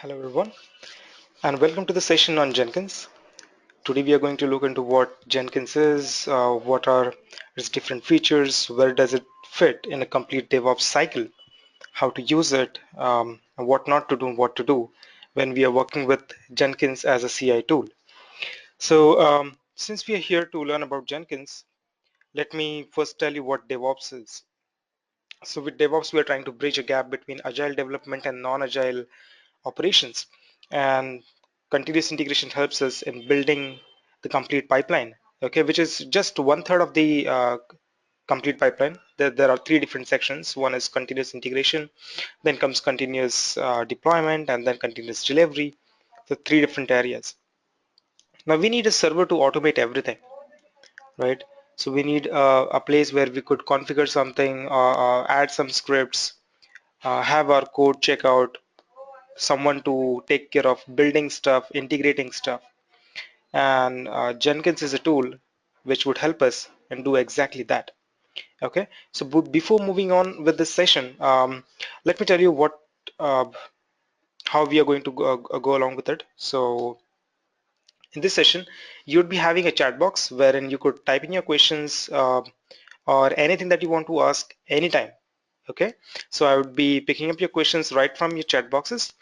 Hello everyone and welcome to the session on Jenkins. Today we are going to look into what Jenkins is, what are its different features, where does it fit in a complete DevOps cycle, how to use it, and what not to do and what to do when we are working with Jenkins as a CI tool. So since we are here to learn about Jenkins, let me first tell you what DevOps is. So with DevOps, we are trying to bridge a gap between agile development and non-agile operations, and continuous integration helps us in building the complete pipeline, okay, which is just one third of the complete pipeline. There are three different sections. One is continuous integration, then comes continuous deployment, and then continuous delivery. So three different areas. Now we need a server to automate everything, right? So we need a place where we could configure something, add some scripts, have our code check out, someone to take care of building stuff, integrating stuff. And Jenkins is a tool which would help us and do exactly that. Okay, so before moving on with this session, let me tell you uh, how we are going to go along with it. So in this session, you would be having a chat box wherein you could type in your questions or anything that you want to ask anytime. Okay, so I would be picking up your questions right from your chat boxes.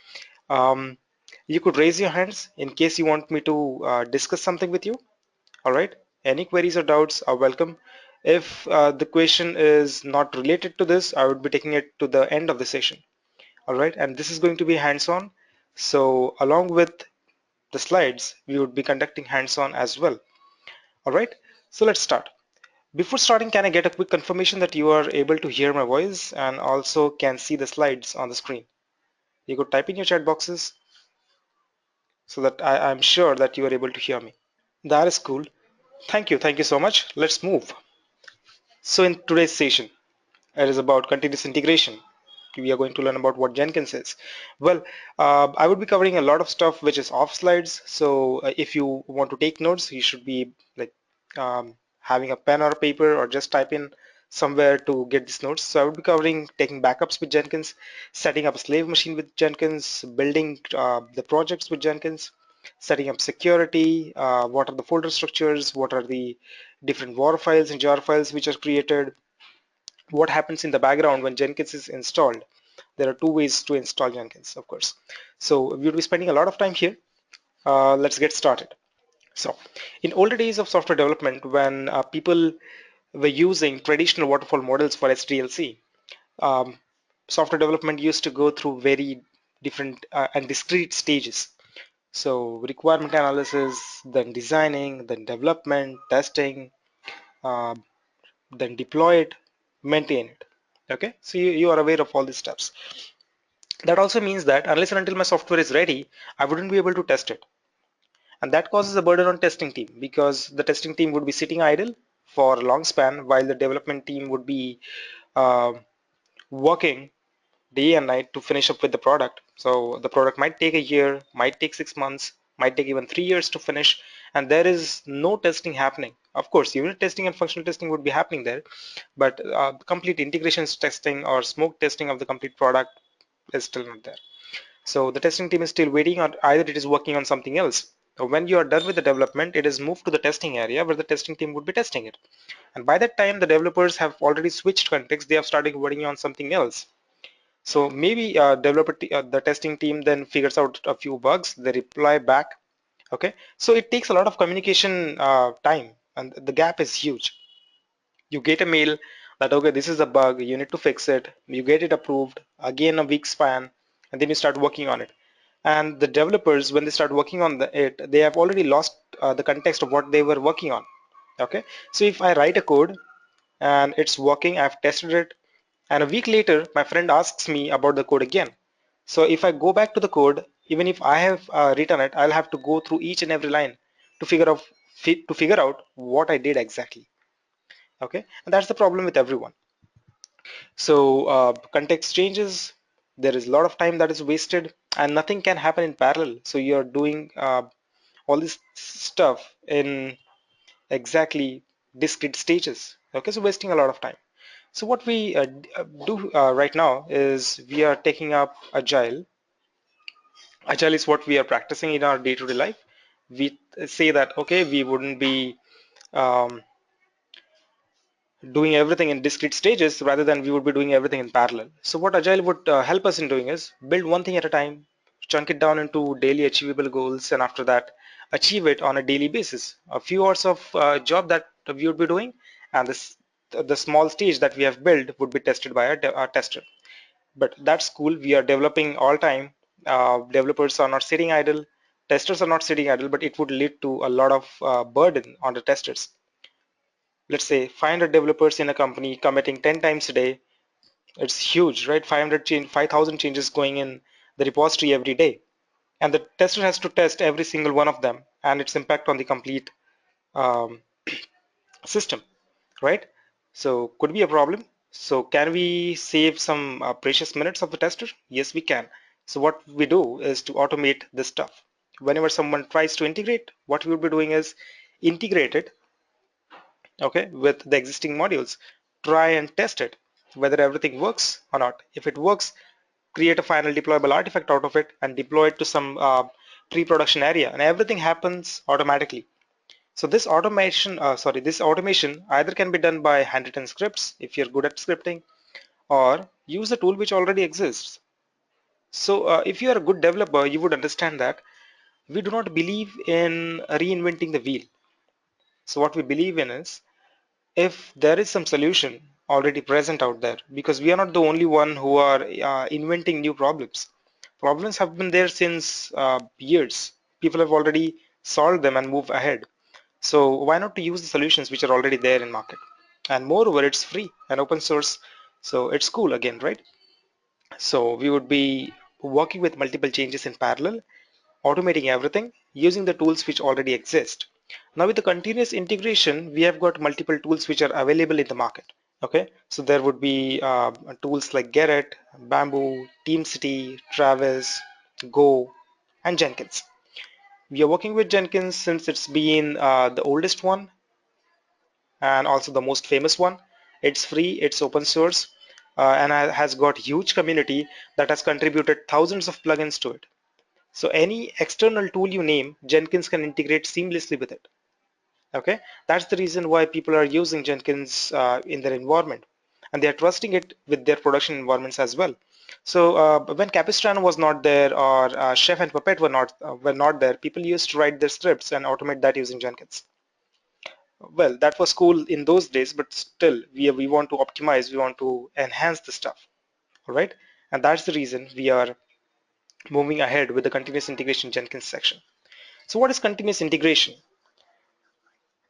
Um, you could raise your hands in case you want me to discuss something with you. All right. Any queries or doubts are welcome. If the question is not related to this, I would be taking it to the end of the session. All right. And this is going to be hands-on. So along with the slides, we would be conducting hands-on as well. All right. So let's start. Before starting, can I get a quick confirmation that you are able to hear my voice and also can see the slides on the screen? You could type in your chat boxes so that I'm sure that you are able to hear me. That is cool. Thank you. Thank you so much. Let's move. So in today's session, it is about continuous integration. We are going to learn about what Jenkins is. Well, I would be covering a lot of stuff which is off slides. So if you want to take notes, you should be like having a pen or a paper or just type in somewhere to get these notes. So I would be covering taking backups with Jenkins, setting up a slave machine with Jenkins, building the projects with Jenkins, setting up security, what are the folder structures, what are the different war files and jar files which are created, what happens in the background when Jenkins is installed. There are two ways to install Jenkins, of course. So we'll be spending a lot of time here. Let's get started. So in older days of software development, when people were using traditional waterfall models for SDLC, um, software development used to go through very different and discrete stages. So requirement analysis, then designing, then development, testing, uh, then deploy it, maintain it. Okay, so you are aware of all these steps. That also means that unless and until my software is ready, I wouldn't be able to test it. And that causes a burden on testing team because the testing team would be sitting idle for a long span while the development team would be uh, working day and night to finish up with the product. So the product might take a year, might take 6 months, might take even 3 years to finish, and there is no testing happening. Of course, unit testing and functional testing would be happening there, but complete integrations testing or smoke testing of the complete product is still not there. So the testing team is still waiting, or either it is working on something else. So when you are done with the development, it is moved to the testing area where the testing team would be testing it. And by that time, the developers have already switched context. They have started working on something else. So maybe the testing team then figures out a few bugs. They reply back. Okay. So it takes a lot of communication time, and the gap is huge. You get a mail that okay, this is a bug, you need to fix it. You get it approved, again a week span, and then you start working on it. And the developers, when they start working on it, they have already lost the context of what they were working on. Okay, so if I write a code and it's working, I've tested it, and a week later my friend asks me about the code again. So if I go back to the code, even if I have written it, I'll have to go through each and every line to figure out what I did exactly. Okay, and that's the problem with everyone. So context changes, there is a lot of time that is wasted and nothing can happen in parallel. So you're doing all this stuff in exactly discrete stages. Okay, so wasting a lot of time. So what we do right now is we are taking up Agile Agile is what we are practicing in our day-to-day life. We say that, okay, we wouldn't be um, doing everything in discrete stages rather than we would be doing everything in parallel. So what Agile would help us in doing is build one thing at a time, chunk it down into daily achievable goals, and after that, achieve it on a daily basis. A few hours of job that we would be doing, and the small stage that we have built would be tested by our tester. But that's cool. We are developing all time. Developers are not sitting idle. Testers are not sitting idle, but it would lead to a lot of burden on the testers. Let's say 500 developers in a company committing 10 times a day. It's huge, right? 5,000 changes going in the repository every day. And the tester has to test every single one of them and its impact on the complete um, system, right? So could be a problem. So can we save some precious minutes of the tester? Yes, we can. So what we do is to automate this stuff. Whenever someone tries to integrate, what we will be doing is integrate it, okay, with the existing modules. Try and test it, whether everything works or not. If it works, create a final deployable artifact out of it and deploy it to some pre-production area, and everything happens automatically. So this automation either can be done by handwritten scripts if you're good at scripting, or use a tool which already exists. So if you are a good developer, you would understand that we do not believe in reinventing the wheel. So what we believe in is, if there is some solution already present out there, because we are not the only one who are inventing new problems have been there since years. People have already solved them and moved ahead. So why not to use the solutions which are already there in market? And moreover, it's free and open source, so it's cool again, right? So we would be working with multiple changes in parallel, automating everything using the tools which already exist. Now with the continuous integration, we have got multiple tools which are available in the market. Okay, so there would be tools like Gerrit, Bamboo, TeamCity, Travis, Go, and Jenkins. We are working with Jenkins since it's been the oldest one and also the most famous one. It's free, it's open source, and has got huge community that has contributed thousands of plugins to it. So any external tool you name, Jenkins can integrate seamlessly with it. Okay, that's the reason why people are using Jenkins in their environment, and they are trusting it with their production environments as well. So when Capistrano was not there, or Chef and Puppet were not there, people used to write their scripts and automate that using Jenkins. Well, that was cool in those days, but still, we want to optimize, we want to enhance the stuff. All right, and that's the reason we are moving ahead with the continuous integration Jenkins section. So what is continuous integration?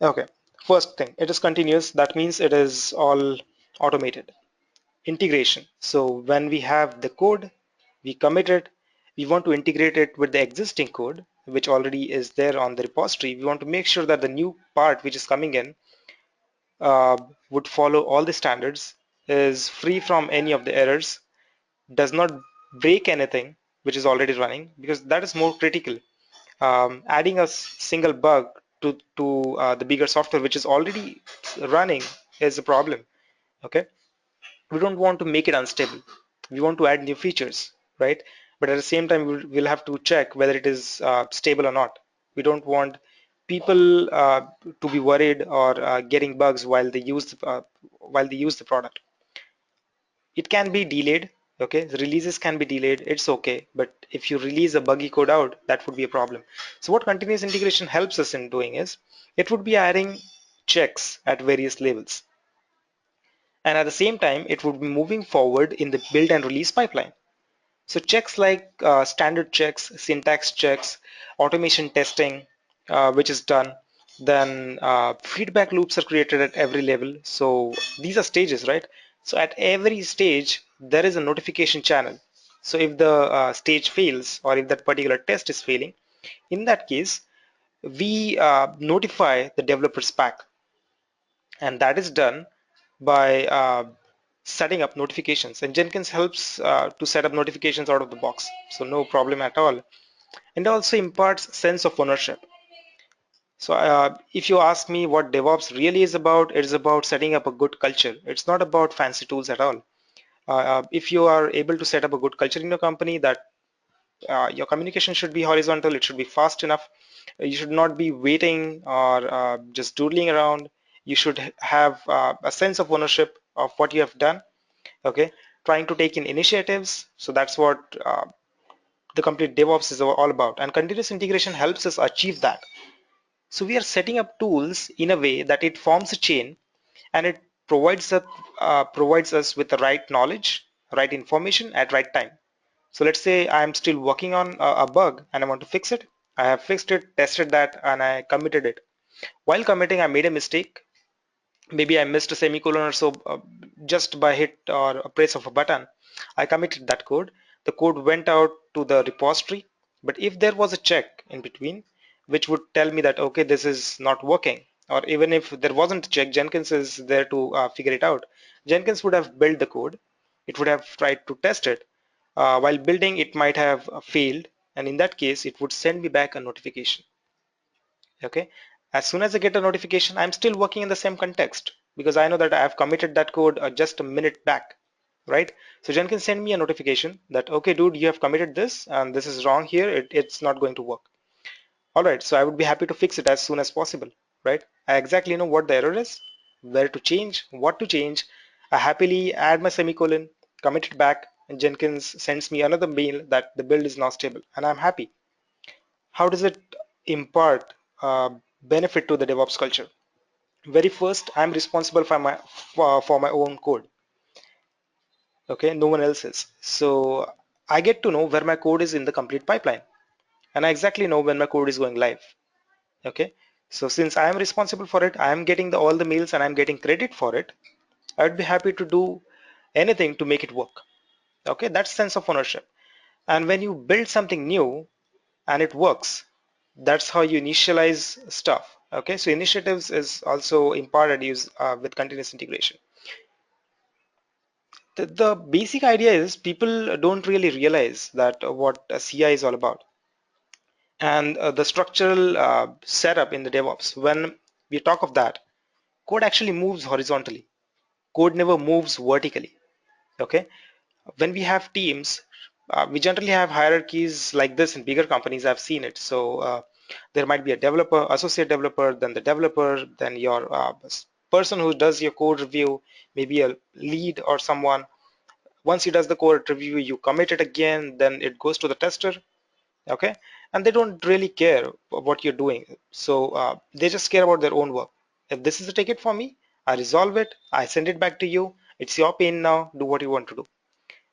Okay, first thing, it is continuous. That means it is all automated. Integration. So when we have the code, we commit it, we want to integrate it with the existing code, which already is there on the repository. We want to make sure that the new part which is coming in would follow all the standards, is free from any of the errors, does not break anything which is already running, because that is more critical. Adding a single bug to the bigger software which is already running is a problem. Okay, we don't want to make it unstable. We want to add new features, right? But at the same time, we'll have to check whether it is stable or not. We don't want people to be worried or getting bugs while they use the product. It can be delayed. Okay, the releases can be delayed, it's okay, but if you release a buggy code out, that would be a problem. So what continuous integration helps us in doing is, it would be adding checks at various levels, and at the same time it would be moving forward in the build and release pipeline. So checks like standard checks, syntax checks, automation testing, which is done. Then feedback loops are created at every level. So these are stages, right? So at every stage, there is a notification channel. So if the stage fails, or if that particular test is failing, in that case, we notify the developers back, and that is done by setting up notifications, and Jenkins helps to set up notifications out of the box, so no problem at all. And also imparts sense of ownership. So if you ask me what DevOps really is about, it is about setting up a good culture. It's not about fancy tools at all. If you are able to set up a good culture in your company, that Your communication should be horizontal. It should be fast enough. You should not be waiting or just doodling around. You should have a sense of ownership of what you have done. Okay, trying to take in initiatives. So that's what the complete DevOps is all about. And continuous integration helps us achieve that. So we are setting up tools in a way that it forms a chain and it provides us with the right knowledge, right information at right time. So let's say I'm still working on a bug and I want to fix it. I have fixed it, tested that, and I committed it. While committing, I made a mistake. Maybe I missed a semicolon or so just by hit or a press of a button. I committed that code. The code went out to the repository. But if there was a check in between, which would tell me that, okay, this is not working, or even if there wasn't a check, Jenkins is there to figure it out. Jenkins would have built the code. It would have tried to test it. While building, it might have failed. And in that case, it would send me back a notification. Okay, as soon as I get a notification, I'm still working in the same context because I know that I have committed that code just a minute back, right? So Jenkins send me a notification that, okay, dude, you have committed this and this is wrong here. It's not going to work. All right, so I would be happy to fix it as soon as possible, right? I exactly know what the error is, where to change, what to change. I happily add my semicolon, commit it back, and Jenkins sends me another mail that the build is now stable, and I'm happy. How does it impart benefit to the DevOps culture? Very first, I'm responsible for my own code. Okay, no one else is. So I get to know where my code is in the complete pipeline, and I exactly know when my code is going live. Okay, so since I am responsible for it, I am getting all the mails and I'm getting credit for it. I'd be happy to do anything to make it work. Okay, that's sense of ownership. And when you build something new and it works, that's how you initialize stuff. Okay, so initiatives is also imparted use with continuous integration. The basic idea is people don't really realize that what a CI is all about, and the structural setup in the DevOps. When we talk of that, code actually moves horizontally. Code never moves vertically. Okay, when we have teams, we generally have hierarchies like this in bigger companies. I've seen it. So there might be a developer, associate developer, then the developer, then your person who does your code review, maybe a lead or someone. Once he does the code review, you commit it again, then it goes to the tester. Okay, and they don't really care what you're doing. So they just care about their own work. If this is a ticket for me, I resolve it, I send it back to you. It's your pain now. Do what you want to do.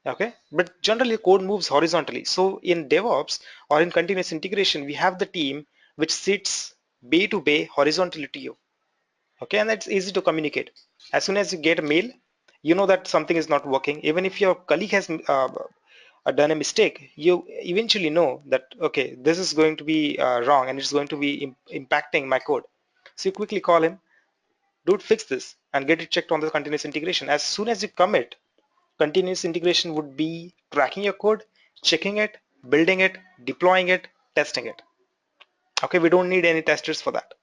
Okay, but generally code moves horizontally. So in DevOps or in continuous integration, we have the team which sits bay to bay horizontally to you. Okay, and that's easy to communicate. As soon as you get a mail, you know that something is not working. Even if your colleague has done a mistake, you eventually know that, okay, this is going to be wrong and it's going to be impacting my code. So you quickly call him, dude, fix this and get it checked on the continuous integration. As soon as you commit, continuous integration would be tracking your code, checking it, building it, deploying it, testing it. Okay, we don't need any testers for that.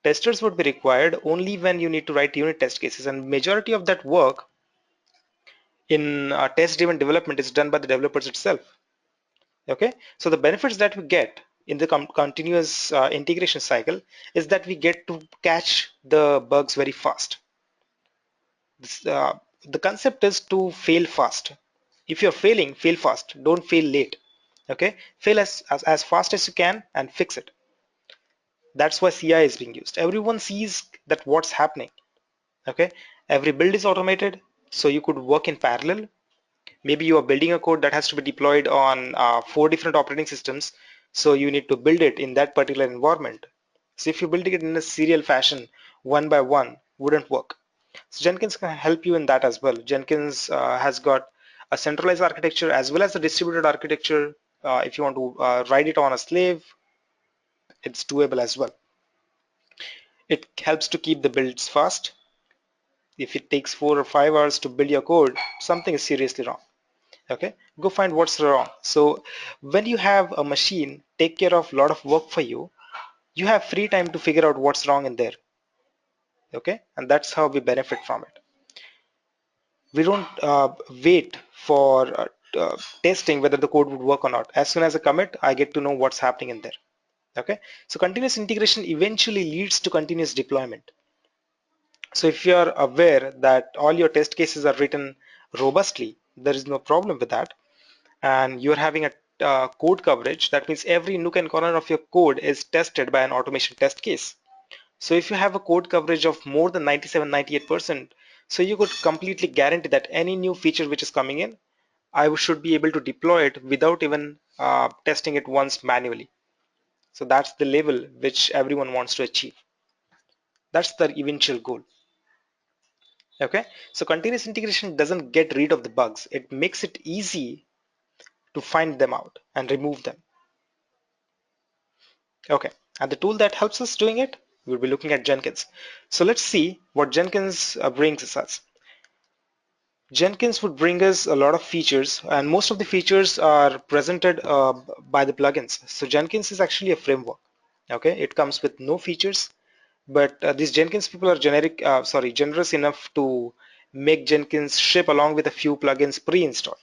Testers would be required only when you need to write unit test cases, and majority of that work in test-driven development is done by the developers itself. Okay, so the benefits that we get in the continuous integration cycle is that we get to catch the bugs very fast. This, the concept is to fail fast. If you're failing, fail fast. Don't fail late. Okay, fail as fast as you can and fix it. That's why CI is being used. Everyone sees that what's happening. Okay, every build is automated, so you could work in parallel. Maybe you are building a code that has to be deployed on 4 different operating systems, so you need to build it in that particular environment. So if you're building it in a serial fashion, one by one, wouldn't work. So Jenkins can help you in that as well. Jenkins has got a centralized architecture as well as a distributed architecture. If you want to write it on a slave, it's doable as well. It helps to keep the builds fast. If it takes 4 or 5 hours to build your code, something is seriously wrong. Okay, go find what's wrong. So when you have a machine take care of a lot of work for you, you have free time to figure out what's wrong in there. Okay, and that's how we benefit from it. We don't wait for testing whether the code would work or not. As soon as I commit, I get to know what's happening in there. Okay, so continuous integration eventually leads to continuous deployment. So if you are aware that all your test cases are written robustly, there is no problem with that, and you're having a code coverage, that means every nook and corner of your code is tested by an automation test case. So if you have a code coverage of more than 97, 98%, so you could completely guarantee that any new feature which is coming in, I should be able to deploy it without even testing it once manually. So that's the level which everyone wants to achieve. That's the eventual goal. Okay, so continuous integration doesn't get rid of the bugs. It makes it easy to find them out and remove them. Okay, and the tool that helps us doing it, we'll be looking at Jenkins. So let's see what Jenkins brings us. Jenkins would bring us a lot of features, and most of the features are presented by the plugins. So Jenkins is actually a framework. Okay, it comes with no features, but these Jenkins people are generous enough to make Jenkins ship along with a few plugins pre-installed.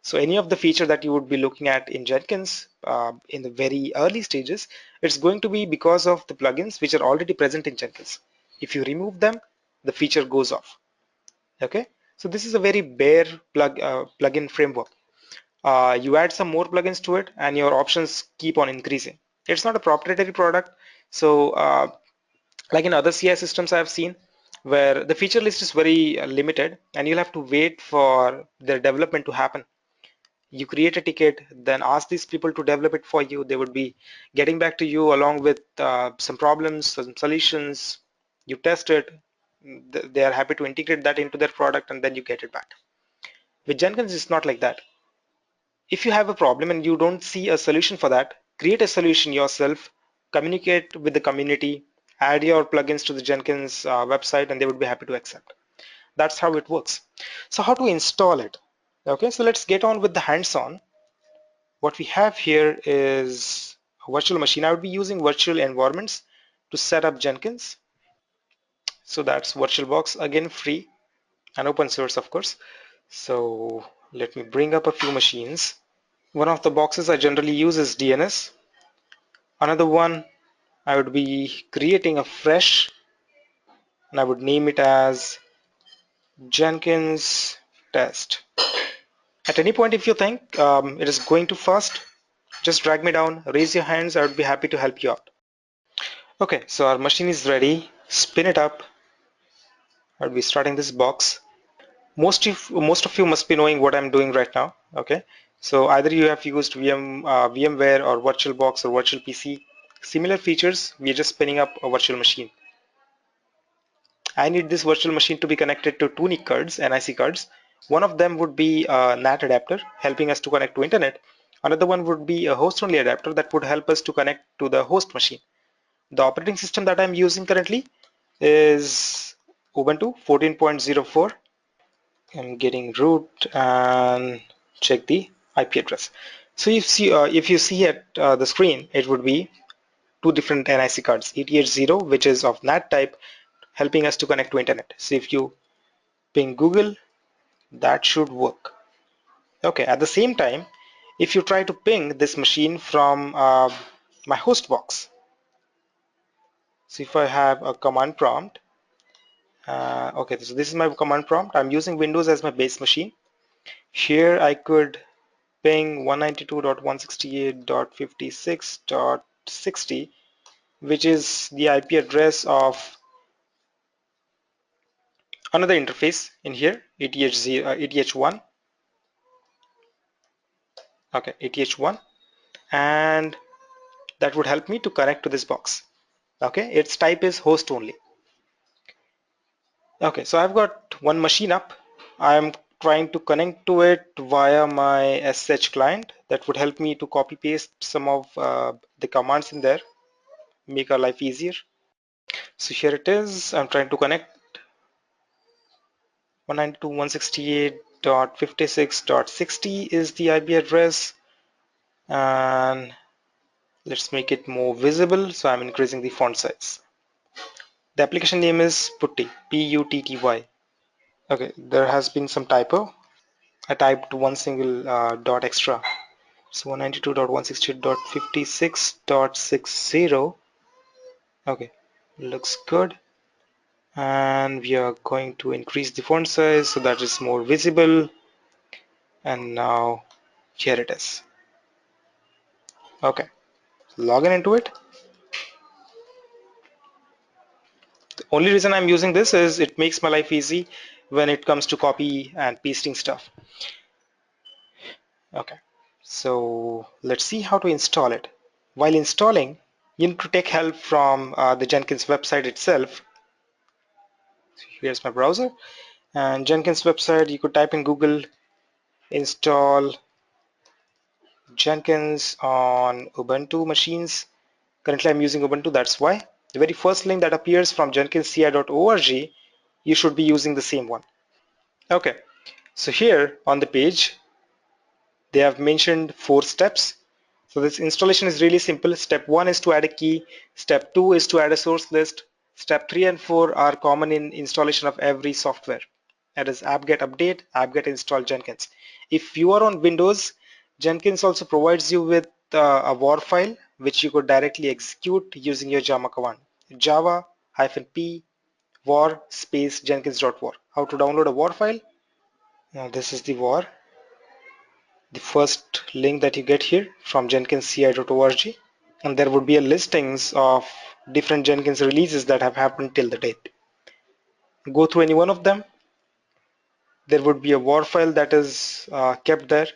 So any of the feature that you would be looking at in Jenkins in the very early stages, it's going to be because of the plugins which are already present in Jenkins. If you remove them, the feature goes off. Okay, so this is a very bare plugin framework. You add some more plugins to it, and your options keep on increasing. It's not a proprietary product, so like in other CI systems I have seen, where the feature list is very limited, and you'll have to wait for their development to happen. You create a ticket, then ask these people to develop it for you. They would be getting back to you along with some problems, some solutions. You test it, they are happy to integrate that into their product, and then you get it back. With Jenkins, it's not like that. If you have a problem and you don't see a solution for that, create a solution yourself, communicate with the community, add your plugins to the Jenkins website, and they would be happy to accept. That's how it works. So how to install it? Okay, so let's get on with the hands-on. What we have here is a virtual machine. I would be using virtual environments to set up Jenkins. So that's VirtualBox, again free and open source, of course. So let me bring up a few machines. One of the boxes I generally use is DNS. Another one, I would be creating a fresh, and I would name it as Jenkins test. At any point, if you think it is going too fast, just drag me down, raise your hands. I would be happy to help you out. Okay, so our machine is ready. Spin it up. I'll be starting this box. Most of you must be knowing what I'm doing right now. Okay, so either you have used VMware or VirtualBox or Virtual PC. Similar features. We're just spinning up a virtual machine. I need this virtual machine to be connected to two NIC cards, NIC cards. One of them would be a NAT adapter, helping us to connect to internet. Another one would be a host-only adapter that would help us to connect to the host machine. The operating system that I'm using currently is Ubuntu 14.04. I'm getting root and check the IP address. So if you see at the screen, it would be two different NIC cards, ETH0, which is of NAT type, helping us to connect to internet. So if you ping Google, that should work. Okay, at the same time, if you try to ping this machine from my host box, so if I have a command prompt, okay, so this is my command prompt. I'm using Windows as my base machine. Here I could ping 192.168.56.60, which is the IP address of another interface in here, ETH1. Okay, ETH1, and that would help me to connect to this box. Okay, its type is host only. Okay, so I've got one machine up. I'm trying to connect to it via my SSH client. That would help me to copy paste some of the commands in there, make our life easier. So here it is. I'm trying to connect 192.168.56.60 is the IP address, and let's make it more visible. So I'm increasing the font size. The application name is Putty, P-U-T-T-Y. Okay, there has been some typo. I typed one single dot extra. So 192.168.56.60. Okay, looks good. And we are going to increase the font size so that it's more visible. And now here it is. Okay, log in into it. The only reason I'm using this is it makes my life easy when it comes to copy and pasting stuff. Okay, so let's see how to install it. While installing, you need to take help from the Jenkins website itself. Here's my browser, and Jenkins website, you could type in Google install Jenkins on Ubuntu machines. Currently I'm using Ubuntu, that's why. The very first link that appears from jenkinsci.org, you should be using the same one. Okay, so here on the page, they have mentioned 4 steps. So this installation is really simple. Step 1 is to add a key. Step 2 is to add a source list. Step 3 and 4 are common in installation of every software. That is apt-get update, apt-get install Jenkins. If you are on Windows, Jenkins also provides you with a war file which you could directly execute using your Java command. Java-p war space jenkins.war. How to download a war file? Now this is the war. The first link that you get here from jenkinsci.org, and there would be a listings of different Jenkins releases that have happened till the date. Go through any one of them. There would be a war file that is kept there.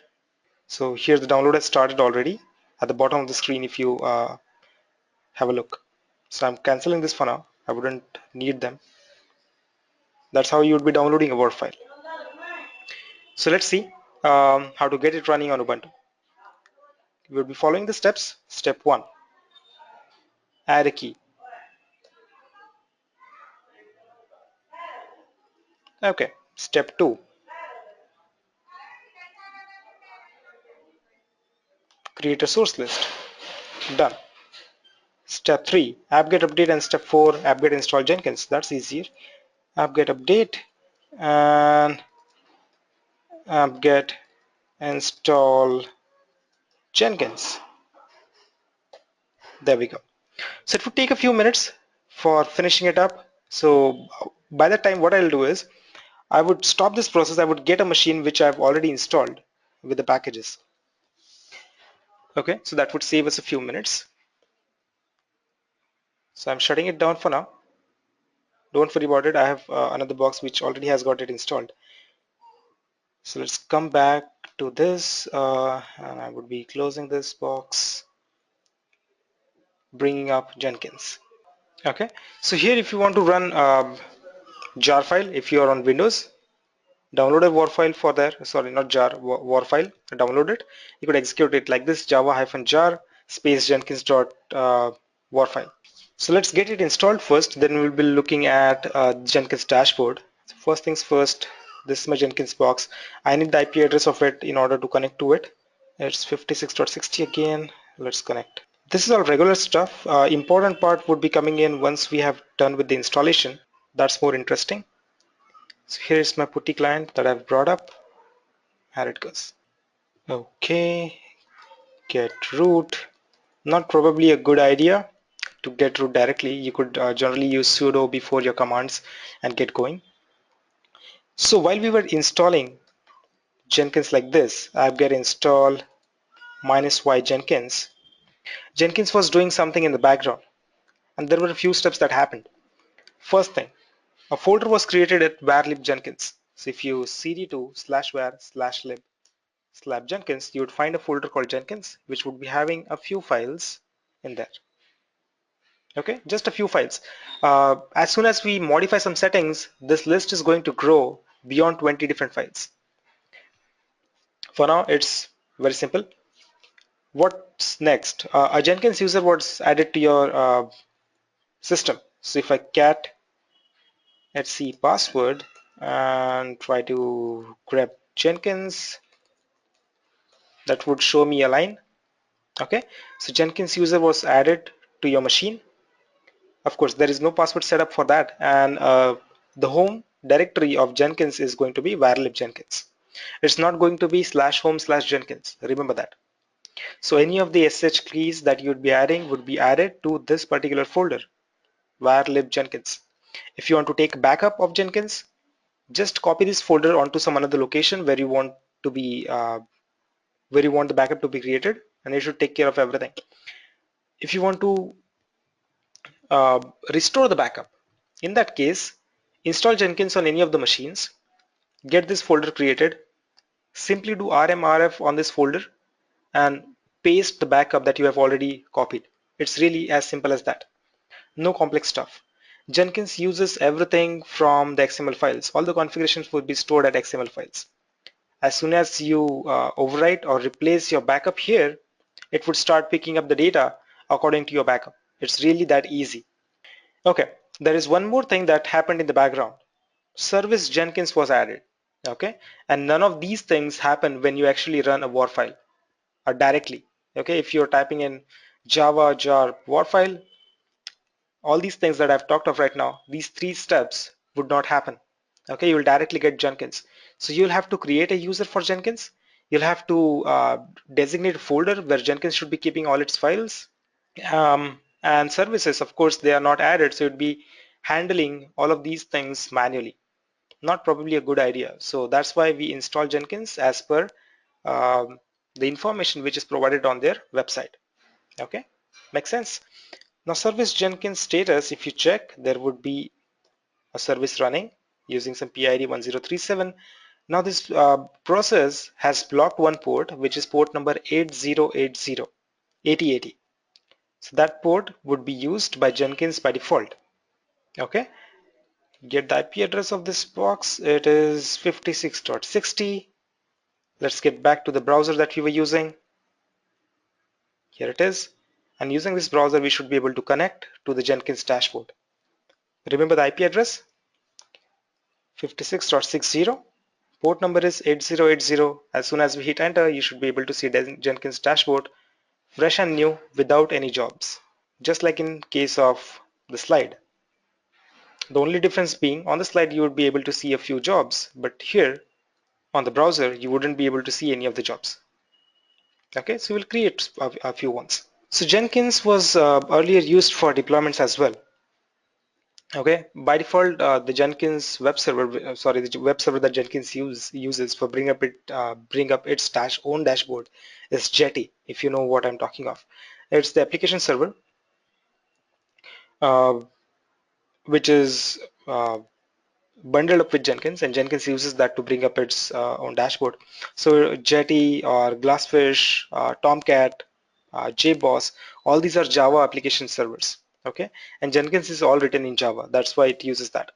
So here the download has started already at the bottom of the screen if you have a look. So I'm canceling this for now. I wouldn't need them. That's how you would be downloading a war file. So let's see how to get it running on Ubuntu. We will be following the steps. Step 1, add a key. Okay. Step 2, create a source list. Done. Step 3, apt-get update, and step 4, apt-get install Jenkins. That's easier. Apt-get update and apt-get install Jenkins. There we go. So it would take a few minutes for finishing it up. So by that time, what I'll do is I would stop this process. I would get a machine which I've already installed with the packages. Okay, so that would save us a few minutes. So I'm shutting it down for now. Don't worry about it. I have another box which already has got it installed. So let's come back to this, and I would be closing this box, bringing up Jenkins. Okay, so here if you want to run a jar file, if you are on Windows, download a war file for there. Sorry, not jar, war file. Download it. You could execute it like this: java-jar space jenkins dot war file. So let's get it installed first. Then we'll be looking at Jenkins dashboard. So first things first. This is my Jenkins box. I need the IP address of it in order to connect to it. It's 56.60 again. Let's connect. This is all regular stuff. Important part would be coming in once we have done with the installation. That's more interesting. So here's my putty client that I've brought up. Here it goes. Okay, get root. Not probably a good idea to get root directly. You could generally use sudo before your commands and get going. So while we were installing Jenkins like this, apt-get install -y Jenkins, Jenkins was doing something in the background, and there were a few steps that happened. First thing, a folder was created at var-lib Jenkins. So if you cd2/var/lib/jenkins, you would find a folder called Jenkins, which would be having a few files in there. Okay, just a few files. As soon as we modify some settings, this list is going to grow beyond 20 different files. For now, it's very simple. What's next? A Jenkins user was added to your system. So if I cat etc password and try to grab Jenkins, that would show me a line. Okay, so Jenkins user was added to your machine. Of course, there is no password set up for that, and the home directory of Jenkins is going to be var-lib Jenkins. It's not going to be /home/Jenkins. Remember that. So any of the SH keys that you would be adding would be added to this particular folder, var lib Jenkins. If you want to take backup of Jenkins, just copy this folder onto some another location where you want to be where you want the backup to be created, and it should take care of everything. If you want to uh, restore the backup, in that case, install Jenkins on any of the machines, get this folder created, simply do rmrf on this folder and paste the backup that you have already copied. It's really as simple as that. No complex stuff. Jenkins uses everything from the XML files. All the configurations will be stored at XML files. As soon as you overwrite or replace your backup here, it would start picking up the data according to your backup. It's really that easy. Okay, there is one more thing that happened in the background. Service Jenkins was added. Okay, and none of these things happen when you actually run a war file or directly. Okay, if you're typing in Java jar war file, all these things that I've talked of right now, these three steps would not happen. Okay, you'll directly get Jenkins. So you'll have to create a user for Jenkins. You'll have to designate a folder where Jenkins should be keeping all its files. And services, of course, they are not added. So you'd be handling all of these things manually. Not probably a good idea. So that's why we install Jenkins as per um, the information which is provided on their website. Okay, makes sense. Now service Jenkins status, if you check, there would be a service running using some PID 1037. Now this process has blocked one port, which is port number 8080. So that port would be used by Jenkins by default. Okay, get the IP address of this box. It is 56.60. Let's get back to the browser that we were using. Here it is. And using this browser, we should be able to connect to the Jenkins dashboard. Remember the IP address? 56.60. Port number is 8080. As soon as we hit enter, you should be able to see Jenkins dashboard fresh and new without any jobs. Just like in case of the slide. The only difference being on the slide you would be able to see a few jobs, but here on the browser you wouldn't be able to see any of the jobs. Okay, so we'll create a few ones. So Jenkins was earlier used for deployments as well. Okay, by default, the Jenkins web server, the web server that Jenkins uses for bring up its own dashboard is Jetty. If you know what I'm talking of, it's the application server, uh, which is bundled up with Jenkins, and Jenkins uses that to bring up its own dashboard. So Jetty or Glassfish, Tomcat, JBoss, all these are Java application servers. Okay, and Jenkins is all written in Java. That's why it uses that.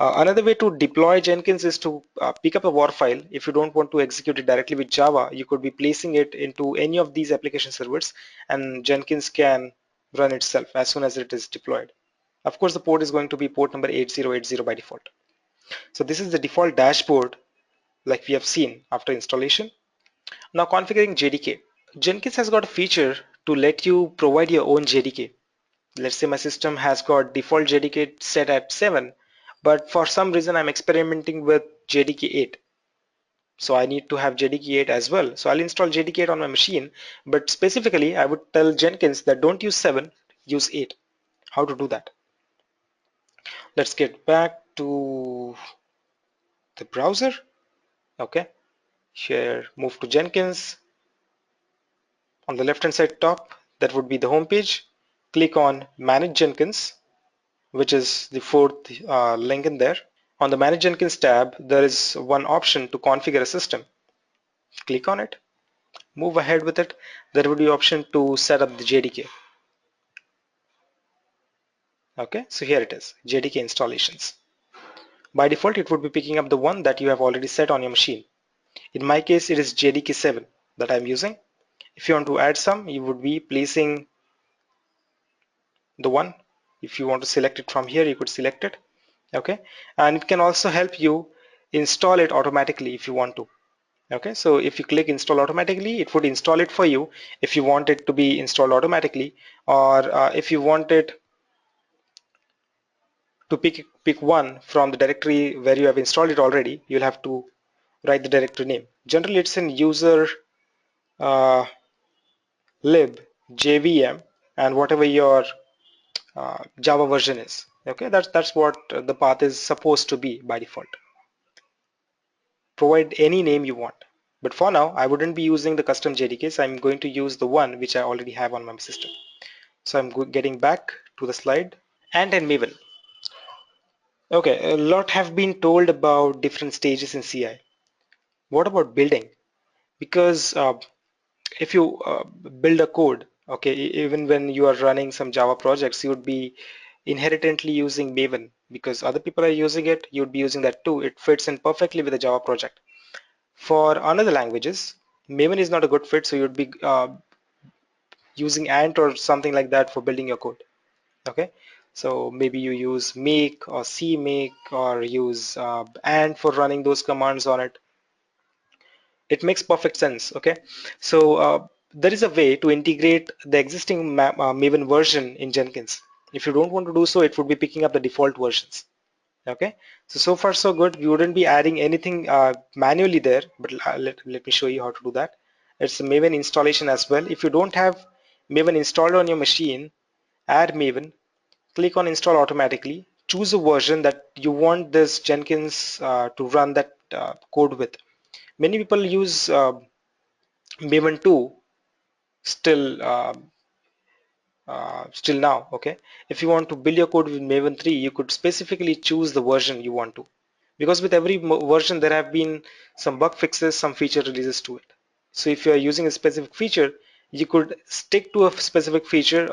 Another way to deploy Jenkins is to pick up a war file. If you don't want to execute it directly with Java, you could be placing it into any of these application servers, and Jenkins can run itself as soon as it is deployed. Of course, the port is going to be port number 8080 by default. So this is the default dashboard like we have seen after installation. Now configuring JDK. Jenkins has got a feature to let you provide your own JDK. Let's say my system has got default JDK set at 7, but for some reason I'm experimenting with JDK 8. So I need to have JDK 8 as well. So I'll install JDK 8 on my machine, but specifically I would tell Jenkins that don't use 7, use 8. How to do that? Let's get back to the browser. Okay, here move to Jenkins. On the left hand side top, that would be the home page. Click on Manage Jenkins, which is the fourth link in there. On the Manage Jenkins tab, there is one option to configure a system. Click on it, move ahead with it. There would be option to set up the JDK. Okay, so here it is, JDK installations. By default, it would be picking up the one that you have already set on your machine. In my case, it is JDK 7 that I'm using. If you want to add some, you would be placing the one. If you want to select it from here, you could select it. Okay, and it can also help you install it automatically if you want to. Okay, so if you click install automatically, it would install it for you if you want it to be installed automatically, or if you want it to pick one from the directory where you have installed it already, you'll have to write the directory name. Generally, it's in user uh, lib jvm and whatever your Java version is. Okay, that's what the path is supposed to be by default. Provide any name you want. But for now, I wouldn't be using the custom JDKs. I'm going to use the one which I already have on my system. So I'm getting back to the slide. And Maven. Okay, a lot have been told about different stages in CI. What about building? Because if you build a code, okay, even when you are running some Java projects, you would be inherently using Maven because other people are using it. You would be using that too. It fits in perfectly with a Java project. For another languages, Maven is not a good fit, so you'd be using Ant or something like that for building your code. Okay, so maybe you use make or cmake or use Ant for running those commands on it. It makes perfect sense. Okay, so there is a way to integrate the existing Maven version in Jenkins. If you don't want to do so, it would be picking up the default versions. Okay, so far so good. We wouldn't be adding anything manually there, but let me show you how to do that. It's a Maven installation as well. If you don't have Maven installed on your machine, add Maven, click on install automatically, choose a version that you want this Jenkins to run that code with. Many people use Maven 2 still still now. Okay, if you want to build your code with Maven 3, you could specifically choose the version you want to, because with every version there have been some bug fixes, some feature releases to it. So if you are using a specific feature, you could stick to a specific feature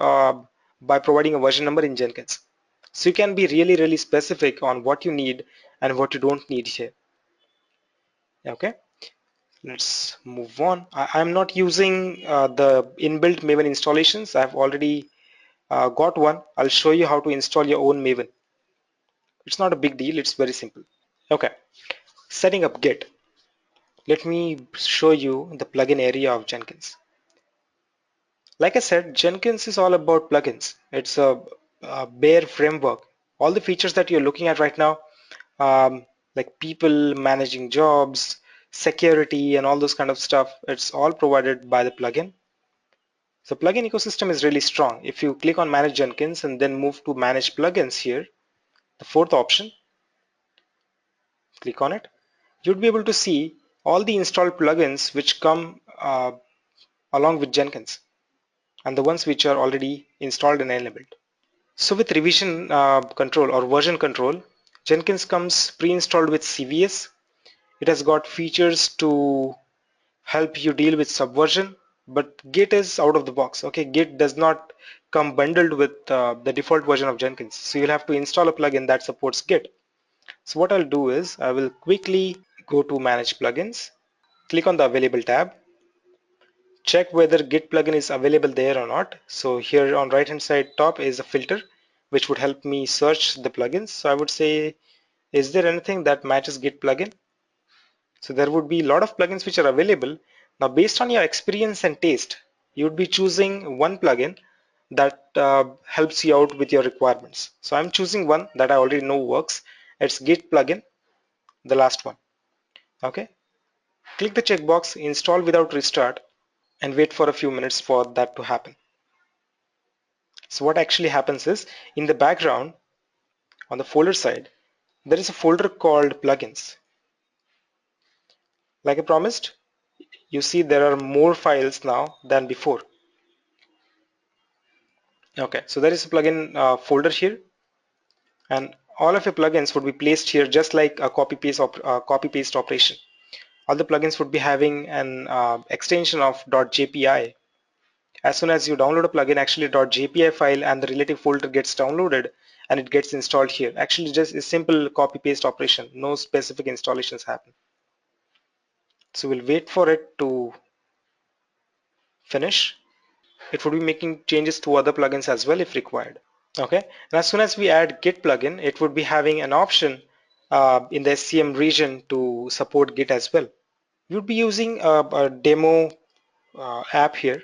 by providing a version number in Jenkins. So you can be really specific on what you need and what you don't need here. Okay, let's move on. I'm not using the inbuilt Maven installations. I've already got one. I'll show you how to install your own Maven. It's not a big deal. It's very simple. Okay, setting up Git. Let me show you the plugin area of Jenkins. Like I said, Jenkins is all about plugins. It's a bare framework. All the features that you're looking at right now, like people managing jobs, security, and all those kind of stuff, it's all provided by the plugin. So plugin ecosystem is really strong. If you click on Manage Jenkins and then move to Manage Plugins here, the fourth option, click on it, you'd be able to see all the installed plugins which come along with Jenkins and the ones which are already installed and enabled. So with revision control or version control, Jenkins comes pre-installed with CVS. It has got features to help you deal with subversion, but Git is out of the box. Okay, Git does not come bundled with the default version of Jenkins. So you'll have to install a plugin that supports Git. So what I'll do is I will quickly go to Manage Plugins, click on the Available tab, check whether Git plugin is available there or not. So here on right hand side top is a filter which would help me search the plugins. So I would say, is there anything that matches Git plugin? So there would be a lot of plugins which are available. Now based on your experience and taste, you would be choosing one plugin that helps you out with your requirements. So I'm choosing one that I already know works. It's Git plugin, the last one. Okay, click the checkbox install without restart and wait for a few minutes for that to happen. So what actually happens is, in the background on the folder side, there is a folder called plugins. Like I promised, you see there are more files now than before. Okay, so there is a plugin folder here, and all of your plugins would be placed here just like a copy paste operation. All the plugins would be having an extension of .jpi. As soon as you download a plugin, actually .jpi file and the relative folder gets downloaded and it gets installed here. Actually just a simple copy paste operation, no specific installations happen. So we'll wait for it to finish. It would be making changes to other plugins as well if required. Okay, and as soon as we add Git plugin, it would be having an option in the SCM region to support Git as well. We would be using a demo app here.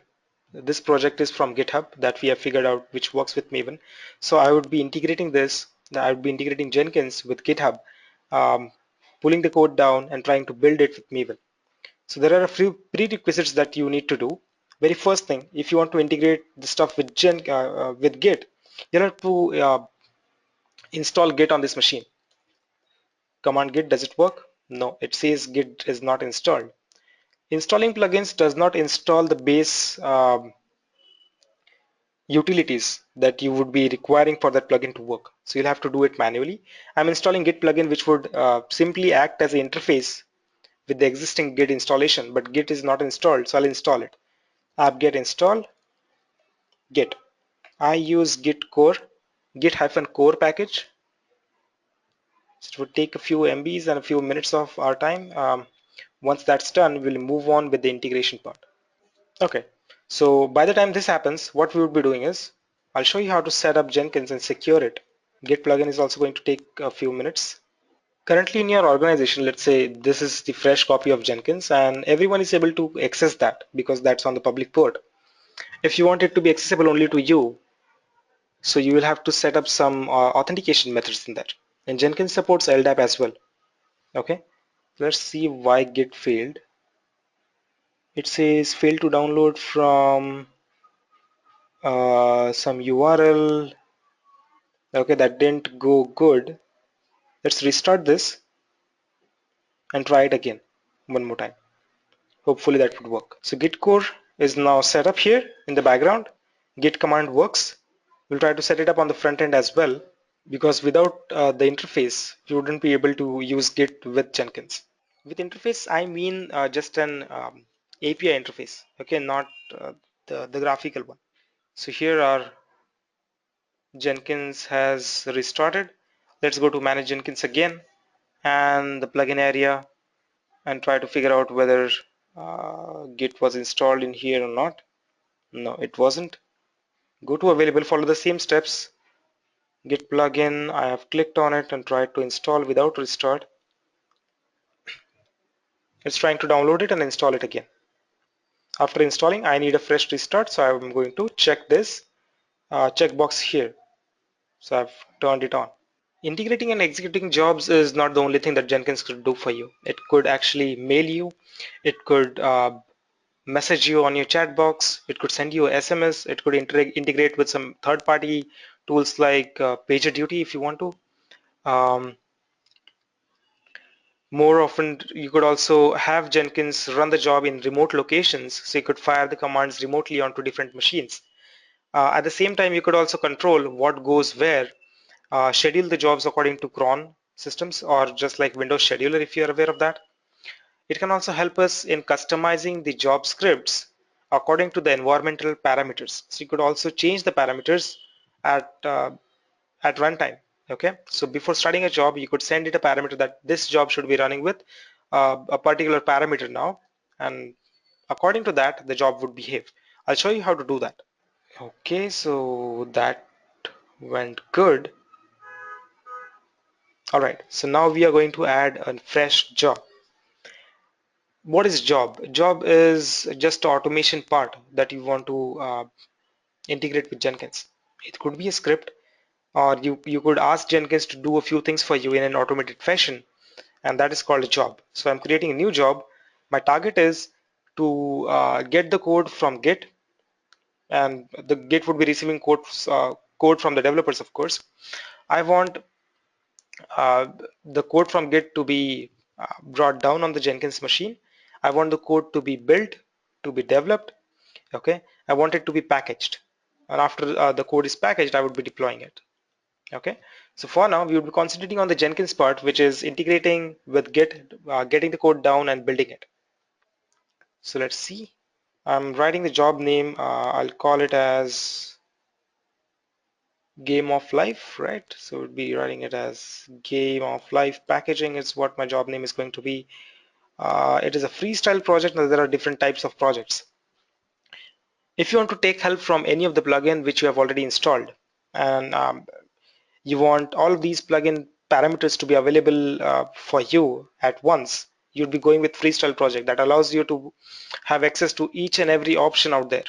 This project is from GitHub that we have figured out which works with Maven. So I would be integrating this. I would be integrating Jenkins with GitHub. Um, pulling the code down and trying to build it with Maven. So there are a few prerequisites that you need to do. Very first thing, if you want to integrate the stuff with with Git, you have to install Git on this machine. Command Git, does it work? No, it says Git is not installed. Installing plugins does not install the base utilities that you would be requiring for that plugin to work. So you'll have to do it manually. I'm installing Git plugin which would simply act as an interface with the existing Git installation, but Git is not installed, so I'll install it. Apt-get install Git. I use Git core, git-core package. So it would take a few MBs and a few minutes of our time. Once that's done, we'll move on with the integration part. Okay, so by the time this happens, what we would be doing is, I'll show you how to set up Jenkins and secure it. Git plugin is also going to take a few minutes. Currently in your organization, let's say this is the fresh copy of Jenkins and everyone is able to access that because that's on the public port. If you want it to be accessible only to you, so you will have to set up some authentication methods in that. And Jenkins supports LDAP as well. Okay, let's see why Git failed. It says failed to download from some URL. Okay, that didn't go good. Let's restart this and try it again one more time. Hopefully that would work. So Git core is now set up here in the background. Git command works. We'll try to set it up on the front end as well, because without the interface you wouldn't be able to use Git with Jenkins. With interface I mean just an API interface, okay, not the graphical one. So here our Jenkins has restarted. Let's go to manage Jenkins again and the plugin area and try to figure out whether Git was installed in here or not. No, it wasn't. Go to available, follow the same steps. Git plugin, I have clicked on it and tried to install without restart. It's trying to download it and install it again. After installing, I need a fresh restart, so I'm going to check this checkbox here. So I've turned it on. Integrating and executing jobs is not the only thing that Jenkins could do for you. It could actually mail you. It could message you on your chat box. It could send you a SMS. It could integrate with some third-party tools like PagerDuty if you want to. Um, More often, you could also have Jenkins run the job in remote locations, so you could fire the commands remotely onto different machines. At the same time, you could also control what goes where, schedule the jobs according to cron systems or just like Windows Scheduler if you're aware of that. It can also help us in customizing the job scripts according to the environmental parameters. So you could also change the parameters at uh, at runtime. Okay, so before starting a job, you could send it a parameter that this job should be running with a particular parameter now, and according to that, the job would behave. I'll show you how to do that. Okay, so that went good. All right, so now we are going to add a fresh job. What is job? Job is just the automation part that you want to integrate with Jenkins. It could be a script, or you could ask Jenkins to do a few things for you in an automated fashion, and that is called a job. So I'm creating a new job. My target is to get the code from Git, and the Git would be receiving code from the developers, of course. I want uh, the code from Git to be brought down on the Jenkins machine. I want the code to be built, to be developed. Okay, I want it to be packaged, and after the code is packaged, I would be deploying it. Okay, so for now we would be concentrating on the Jenkins part, which is integrating with Git, getting the code down and building it. So let's see. I'm writing the job name. I'll call it as Game of Life, right? So we'll be writing it as Game of Life. Packaging is what my job name is going to be. It is a freestyle project. Now there are different types of projects. If you want to take help from any of the plugin which you have already installed, and you want all of these plugin parameters to be available for you at once, you'd be going with freestyle project that allows you to have access to each and every option out there.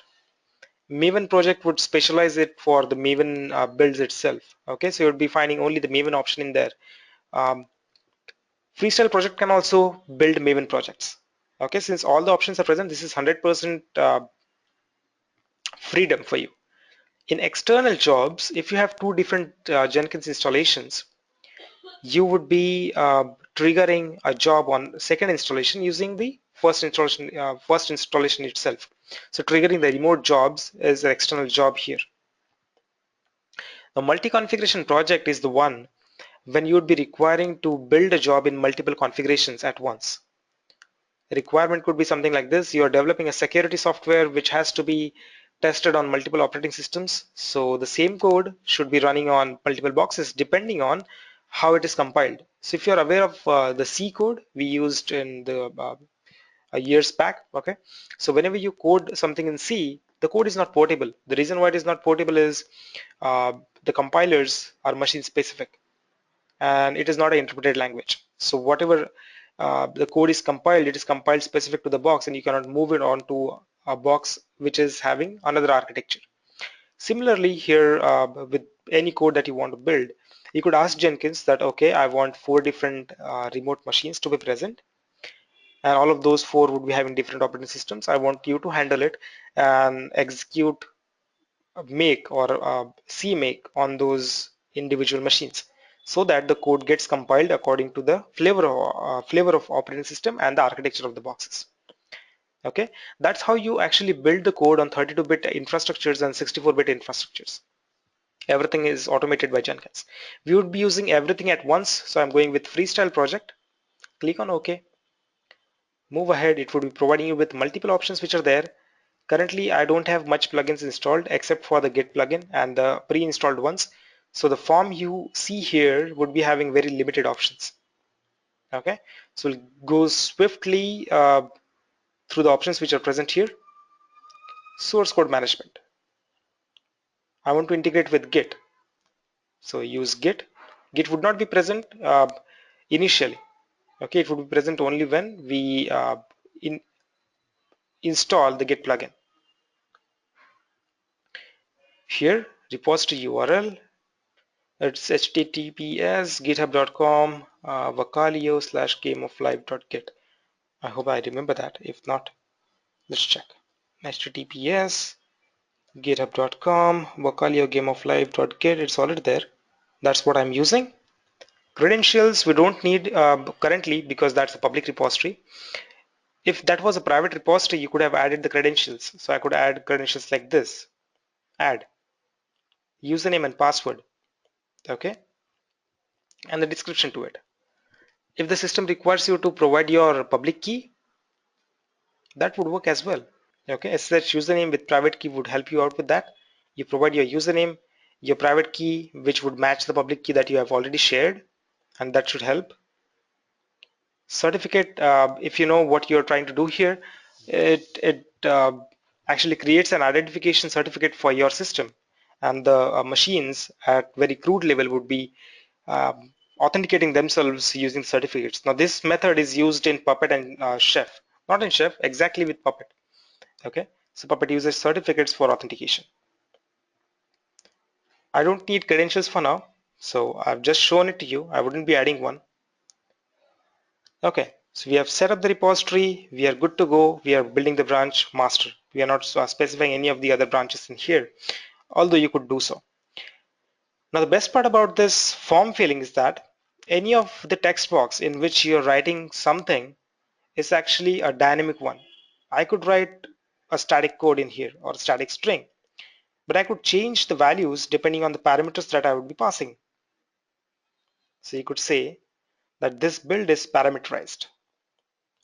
Maven project would specialize it for the Maven builds itself. Okay, so you'll be finding only the Maven option in there. Um, Freestyle project can also build Maven projects. Okay, since all the options are present, this is 100% freedom for you. In external jobs, if you have two different Jenkins installations, you would be triggering a job on second installation using the first installation itself. So triggering the remote jobs is an external job here. A multi-configuration project is the one when you would be requiring to build a job in multiple configurations at once. The requirement could be something like this. You are developing a security software which has to be tested on multiple operating systems. So the same code should be running on multiple boxes depending on how it is compiled. So if you're aware of the C code we used in the years back, okay? So whenever you code something in C, the code is not portable. The reason why it is not portable is uh, the compilers are machine specific and it is not an interpreted language. So whatever the code is compiled, it is compiled specific to the box and you cannot move it onto a box which is having another architecture. Similarly here with any code that you want to build, you could ask Jenkins that, okay, I want 4 different remote machines to be present and all of those 4 would be having different operating systems. I want you to handle it and execute make or CMake on those individual machines so that the code gets compiled according to the flavor of operating system and the architecture of the boxes. Okay, that's how you actually build the code on 32-bit infrastructures and 64-bit infrastructures. Everything is automated by Jenkins. We would be using everything at once, so I'm going with freestyle project. Click on OK. Move ahead. It would be providing you with multiple options which are there. Currently, I don't have much plugins installed except for the Git plugin and the pre-installed ones. So the form you see here would be having very limited options. Okay, so we'll go swiftly through the options which are present here. Source code management. I want to integrate with Git. So use Git. Git would not be present initially. Okay, it would be present only when we install the Git plugin. Here, repository URL. It's https github.com vocalio/gameoflife.git. I hope I remember that. If not, let's check. https github.com vocalio/gameoflife.git. It's already there. That's what I'm using. Credentials we don't need currently because that's a public repository. If that was a private repository, you could have added the credentials. So I could add credentials like this. Add username and password. Okay, and the description to it. If the system requires you to provide your public key, that would work as well. Okay, SSH username with private key would help you out with that. You provide your username, your private key, which would match the public key that you have already shared, and that should help. Certificate, if you know what you're trying to do here, it actually creates an identification certificate for your system, and the machines at very crude level would be authenticating themselves using certificates. Now this method is used in Puppet and Chef, not in Chef, exactly with Puppet. Okay, so Puppet uses certificates for authentication. I don't need credentials for now, so I've just shown it to you. I wouldn't be adding one. Okay, so we have set up the repository, we are good to go, we are building the branch master. We are not specifying any of the other branches in here, although you could do so. Now the best part about this form filling is that any of the text box in which you're writing something is actually a dynamic one. I could write a static code in here or a static string, but I could change the values depending on the parameters that I would be passing. So you could say that this build is parameterized.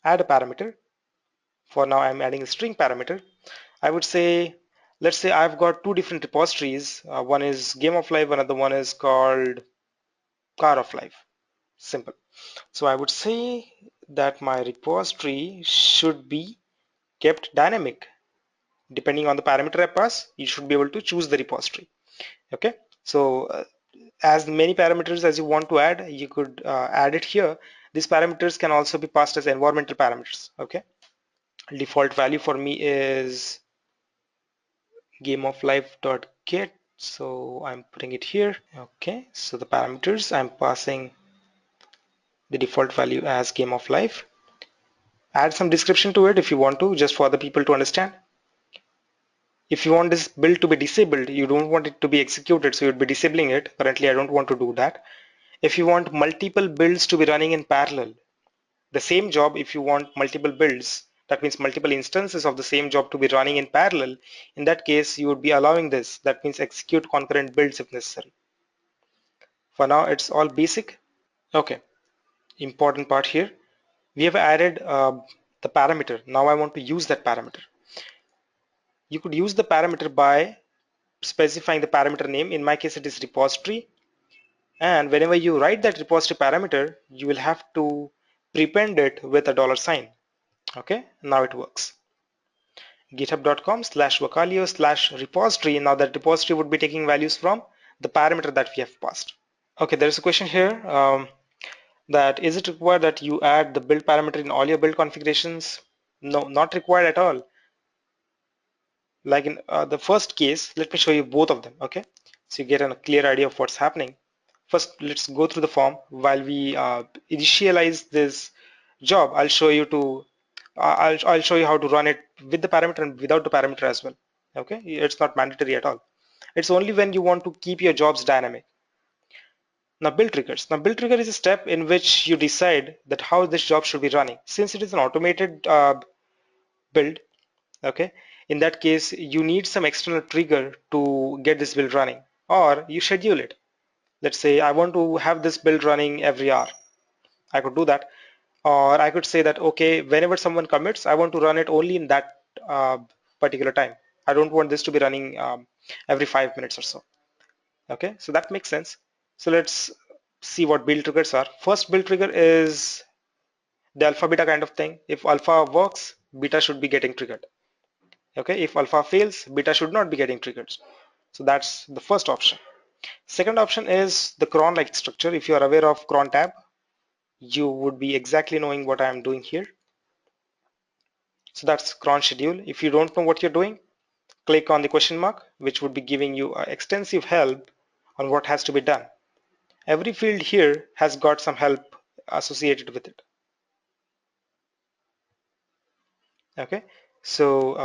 Add a parameter. For now, I'm adding a string parameter. I would say, let's say I've got 2 different repositories. One is Game of Life, another one is called Car of Life. Simple. So I would say that my repository should be kept dynamic. Depending on the parameter I pass, you should be able to choose the repository. Okay. So as many parameters as you want to add, you could add it here. These parameters can also be passed as environmental parameters. Okay. Default value for me is gameoflife.get, so I'm putting it here. Okay, so the parameters I'm passing the default value as game of life. Add some description to it if you want to, just for the people to understand. If you want this build to be disabled, you don't want it to be executed, so you'd be disabling it. Currently, I don't want to do that. If you want multiple builds to be running in parallel, the same job, if you want multiple builds, that means multiple instances of the same job to be running in parallel, in that case, you would be allowing this. That means execute concurrent builds if necessary. For now, it's all basic. Okay, important part here. We have added the parameter. Now I want to use that parameter. You could use the parameter by specifying the parameter name. In my case, it is repository. And whenever you write that repository parameter, you will have to prepend it with a $sign. Okay, now it works. github.com/vocalio/repository. Now that repository would be taking values from the parameter that we have passed. Okay, there is a question here that is it required that you add the build parameter in all your build configurations? No, not required at all. Like in the first case, let me show you both of them. Okay, so you get a clear idea of what's happening. First, let's go through the form. While we initialize this job, I'll show you to I'll show you how to run it with the parameter and without the parameter as well. Okay, it's not mandatory at all. It's only when you want to keep your jobs dynamic. Now build triggers. Now build trigger is a step in which you decide that how this job should be running. Since it is an automated build, okay, in that case you need some external trigger to get this build running, or you schedule it. Let's say I want to have this build running every hour. I could do that, or I could say that okay, whenever someone commits, I want to run it only in that particular time. I don't want this to be running every 5 minutes or so. Okay, so that makes sense. So let's see what build triggers are. First build trigger is the alpha beta kind of thing. If alpha works, beta should be getting triggered. Okay, if alpha fails, beta should not be getting triggered. So that's the first option. Second option is the cron like structure. If you are aware of cron tab, you would be exactly knowing what I am doing here. So that's cron schedule. If you don't know what you're doing, click on the question mark, which would be giving you extensive help on what has to be done. Every field here has got some help associated with it. Okay, so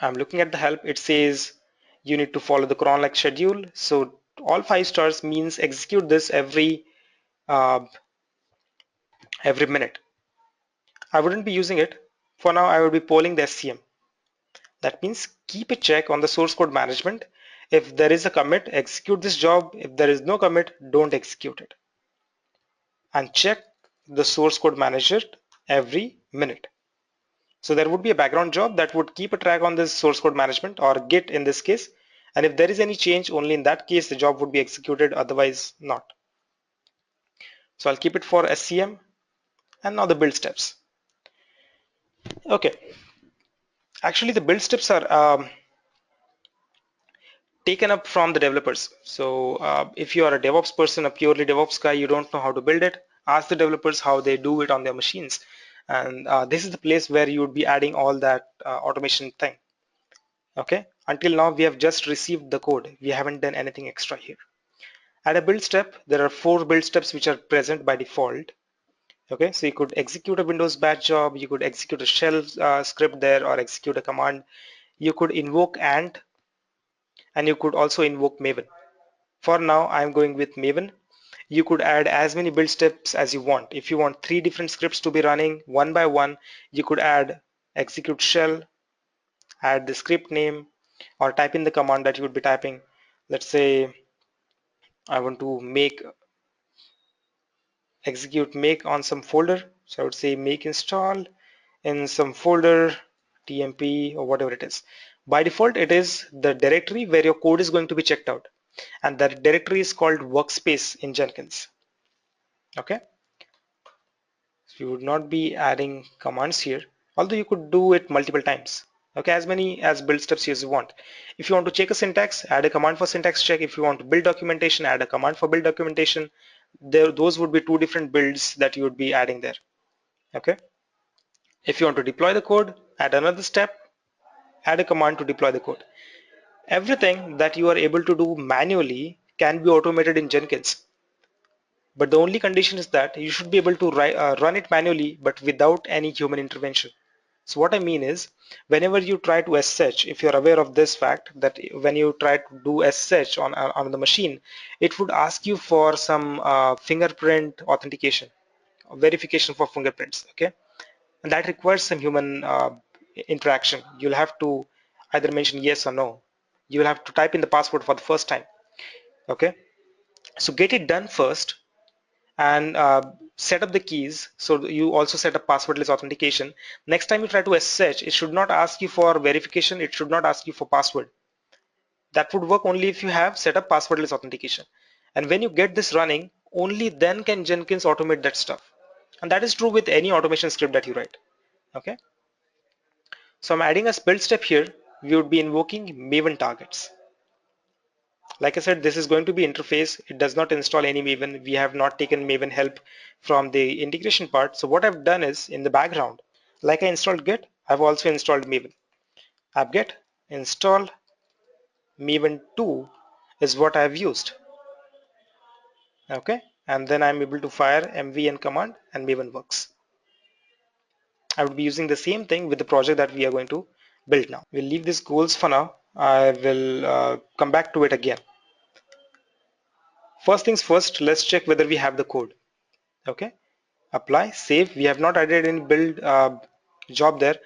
I'm looking at the help. It says you need to follow the cron like schedule. So all 5 stars means execute this uh, every minute. I wouldn't be using it. For now, I will be polling the SCM. That means keep a check on the source code management. If there is a commit, execute this job. If there is no commit, don't execute it. And check the source code manager every minute. So there would be a background job that would keep a track on this source code management, or Git in this case. And if there is any change, only in that case the job would be executed, otherwise not. So I'll keep it for SCM. And now the build steps. Okay, actually the build steps are taken up from the developers. So if you are a DevOps person, a purely DevOps guy, you don't know how to build it, ask the developers how they do it on their machines. And this is the place where you would be adding all that automation thing. Okay, until now we have just received the code. We haven't done anything extra here. At a build step, there are 4 build steps which are present by default. Okay, so you could execute a Windows batch job, you could execute a shell script there, or execute a command. You could invoke Ant, and you could also invoke Maven. For now, I'm going with Maven. You could add as many build steps as you want. If you want 3 different scripts to be running one by one, you could add execute shell, add the script name, or type in the command that you would be typing. Let's say I want to execute make on some folder. So I would say make install in some folder, tmp or whatever it is. By default, it is the directory where your code is going to be checked out. And that directory is called workspace in Jenkins. Okay. So you would not be adding commands here, although you could do it multiple times. Okay, as many as build steps as you want. If you want to check a syntax, add a command for syntax check. If you want to build documentation, add a command for build documentation. Those would be 2 different builds that you would be adding there. Okay. If you want to deploy the code, add another step, add a command to deploy the code. Everything that you are able to do manually can be automated in Jenkins. But the only condition is that you should be able to run it manually, but without any human intervention. So what I mean is, whenever you try to SH, if you're aware of this fact, that when you try to do SH on the machine, it would ask you for some fingerprint authentication, verification for fingerprints, okay? And that requires some human interaction. You'll have to either mention yes or no. You'll have to type in the password for the first time, okay? So get it done first, and set up the keys. So you also set up passwordless authentication. Next time you try to SSH, it should not ask you for verification. It should not ask you for password. That would work only if you have set up passwordless authentication. And when you get this running, only then can Jenkins automate that stuff. And that is true with any automation script that you write. Okay. So I'm adding a build step here. We would be invoking Maven targets. Like I said, this is going to be interface. It does not install any Maven. We have not taken Maven help from the integration part. So what I've done is, in the background, like I installed Git, I've also installed Maven. Apt-get install Maven 2 is what I've used. Okay, and then I'm able to fire mvn command and Maven works. I would be using the same thing with the project that we are going to build now. We'll leave these goals for now. I will come back to it again. First things first, let's check whether we have the code. Okay, apply, save. We have not added any build job there.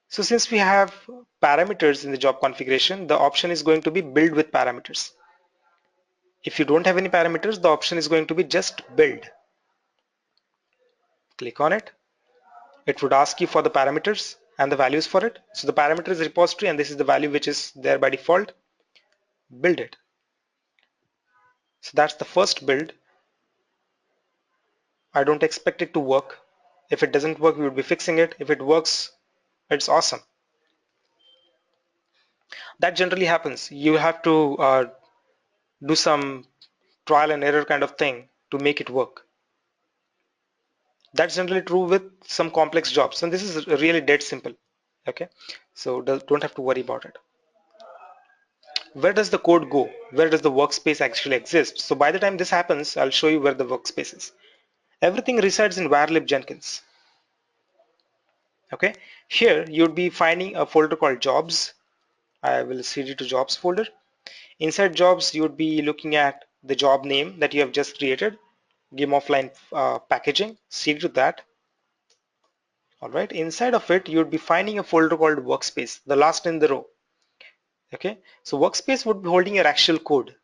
So since we have parameters in the job configuration, the option is going to be build with parameters. If you don't have any parameters, the option is going to be just build. Click on it. It would ask you for the parameters and the values for it. So the parameter is repository, and this is the value which is there by default. Build it. So that's the first build. I don't expect it to work. If it doesn't work, we would be fixing it. If it works, it's awesome. That generally happens. You have to do some trial and error kind of thing to make it work. That's generally true with some complex jobs, and this is really dead simple. Okay, so don't have to worry about it. Where does the code go? Where does the workspace actually exist? So by the time this happens, I'll show you where the workspace is. Everything resides in warlib Jenkins. Okay, here you'd be finding a folder called jobs. I will cd to jobs folder. Inside jobs, you would be looking at the job name that you have just created, game offline packaging, cd to that. All right, inside of it, you would be finding a folder called workspace, the last in the row. Okay, so workspace would be holding your actual code.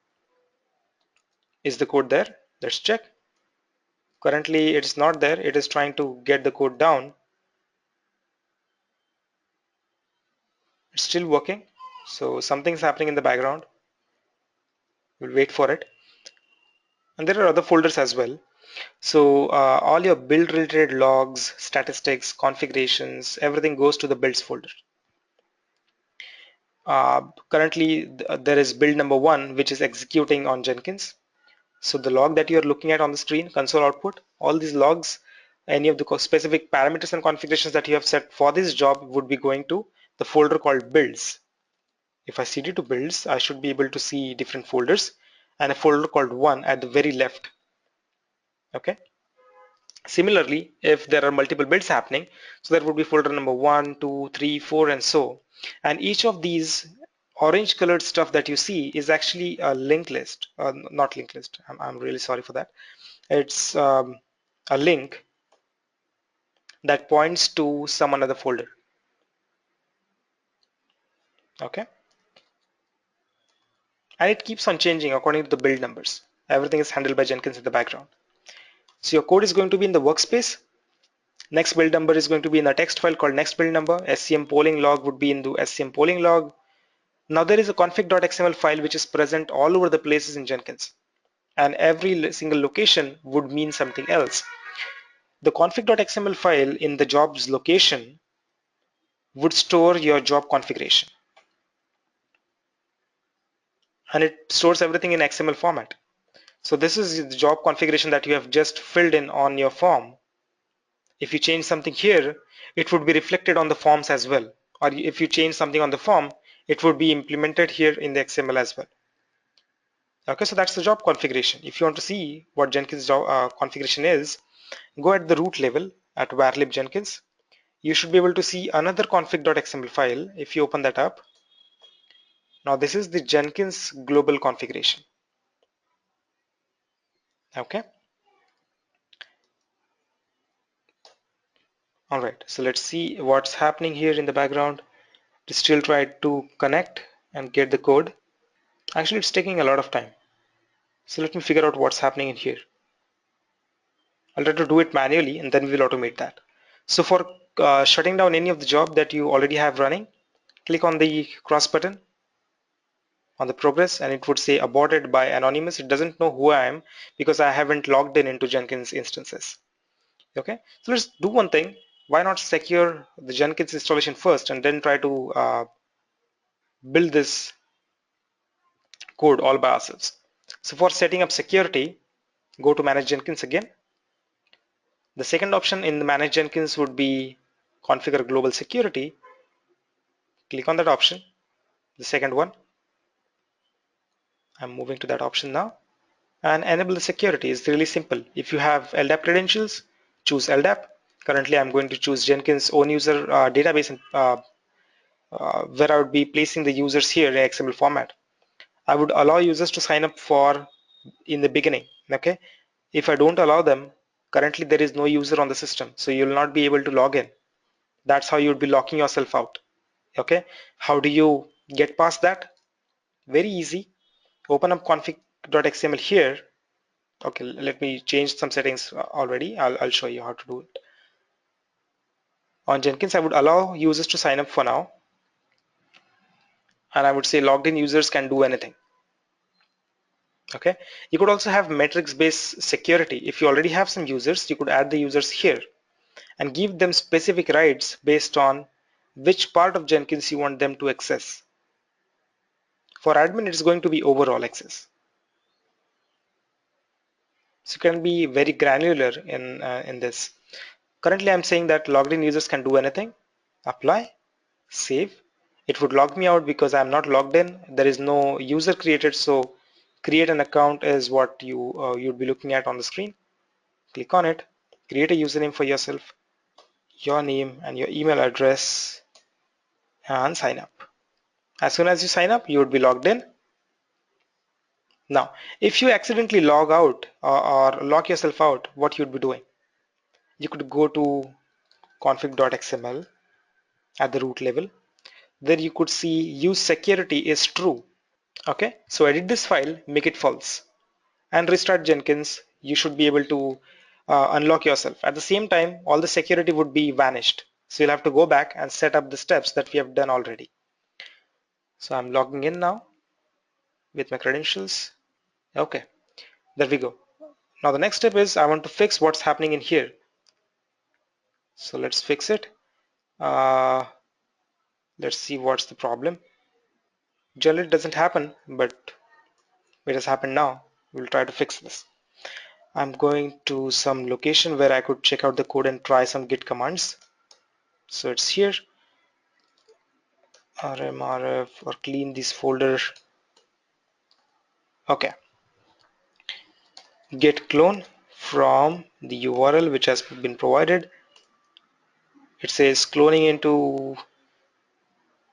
Is the code there? Let's check. Currently, it's not there. It is trying to get the code down. It's still working. So something's happening in the background. We'll wait for it. And there are other folders as well. So all your build related logs, statistics, configurations, everything goes to the builds folder. Currently, there is build number 1, which is executing on Jenkins. So the log that you're looking at on the screen, console output, all these logs, any of the specific parameters and configurations that you have set for this job would be going to the folder called builds. If I cd to builds, I should be able to see different folders and a folder called 1 at the very left. Okay. Similarly, if there are multiple builds happening, so there would be folder number 1, 2, 3, 4, and so. And each of these orange colored stuff that you see is actually a linked list, not linked list. I'm really sorry for that. It's a link that points to some another folder. Okay. And it keeps on changing according to the build numbers. Everything is handled by Jenkins in the background. So your code is going to be in the workspace. Next build number is going to be in a text file called next build number. SCM polling log would be in the SCM polling log. Now there is a config.xml file which is present all over the places in Jenkins, and every single location would mean something else. The config.xml file in the jobs location would store your job configuration, and it stores everything in XML format. So this is the job configuration that you have just filled in on your form. If you change something here, it would be reflected on the forms as well. Or if you change something on the form, it would be implemented here in the XML as well. Okay, so that's the job configuration. If you want to see what Jenkins job configuration is, go at the root level at varlib Jenkins. You should be able to see another config.xml file. If you open that up, now this is the Jenkins global configuration. Okay. All right. So let's see what's happening here in the background. It still tried to connect and get the code. Actually, it's taking a lot of time. So let me figure out what's happening in here. I'll try to do it manually and then we'll automate that. So for shutting down any of the job that you already have running, click on the cross button on the progress and it would say aborted by anonymous. It doesn't know who I am because I haven't logged in into Jenkins instances. Okay, so let's do one thing. Why not secure the Jenkins installation first and then try to build this code all by ourselves. So for setting up security, go to manage Jenkins again. The second option in the manage Jenkins would be configure global security. Click on that option, the second one. I'm moving to that option now. And enable the security is really simple. If you have LDAP credentials, choose LDAP. Currently, I'm going to choose Jenkins own user database and where I would be placing the users here in XML format. I would allow users to sign up for in the beginning. Okay. If I don't allow them, currently there is no user on the system, so you'll not be able to log in. That's how you'd be locking yourself out. Okay. How do you get past that? Very easy. Open up config.xml here. Okay, let me change some settings already. I'll show you how to do it. On Jenkins, I would allow users to sign up for now. And I would say logged in users can do anything. Okay. You could also have metrics based security. If you already have some users, you could add the users here and give them specific rights based on which part of Jenkins you want them to access. For admin, it's going to be overall access. So you can be very granular in this. Currently, I'm saying that logged in users can do anything. Apply, save. It would log me out because I'm not logged in. There is no user created, so create an account is what you'd be looking at on the screen. Click on it, create a username for yourself, your name and your email address, and sign up. As soon as you sign up, you would be logged in. Now, if you accidentally log out or lock yourself out, what you'd be doing? You could go to config.xml at the root level. There you could see use security is true. Okay, so edit this file, make it false, and restart Jenkins. You should be able to unlock yourself. At the same time, all the security would be vanished. So you'll have to go back and set up the steps that we have done already. So I'm logging in now with my credentials. Okay, there we go. Now the next step is I want to fix what's happening in here. So let's fix it. Uh, let's see what's the problem. Generally it doesn't happen, but it has happened now. We'll try to fix this. I'm going to some location where I could check out the code and try some git commands. So it's here, rmrf or clean this folder. Okay, git clone from the URL which has been provided. It says cloning into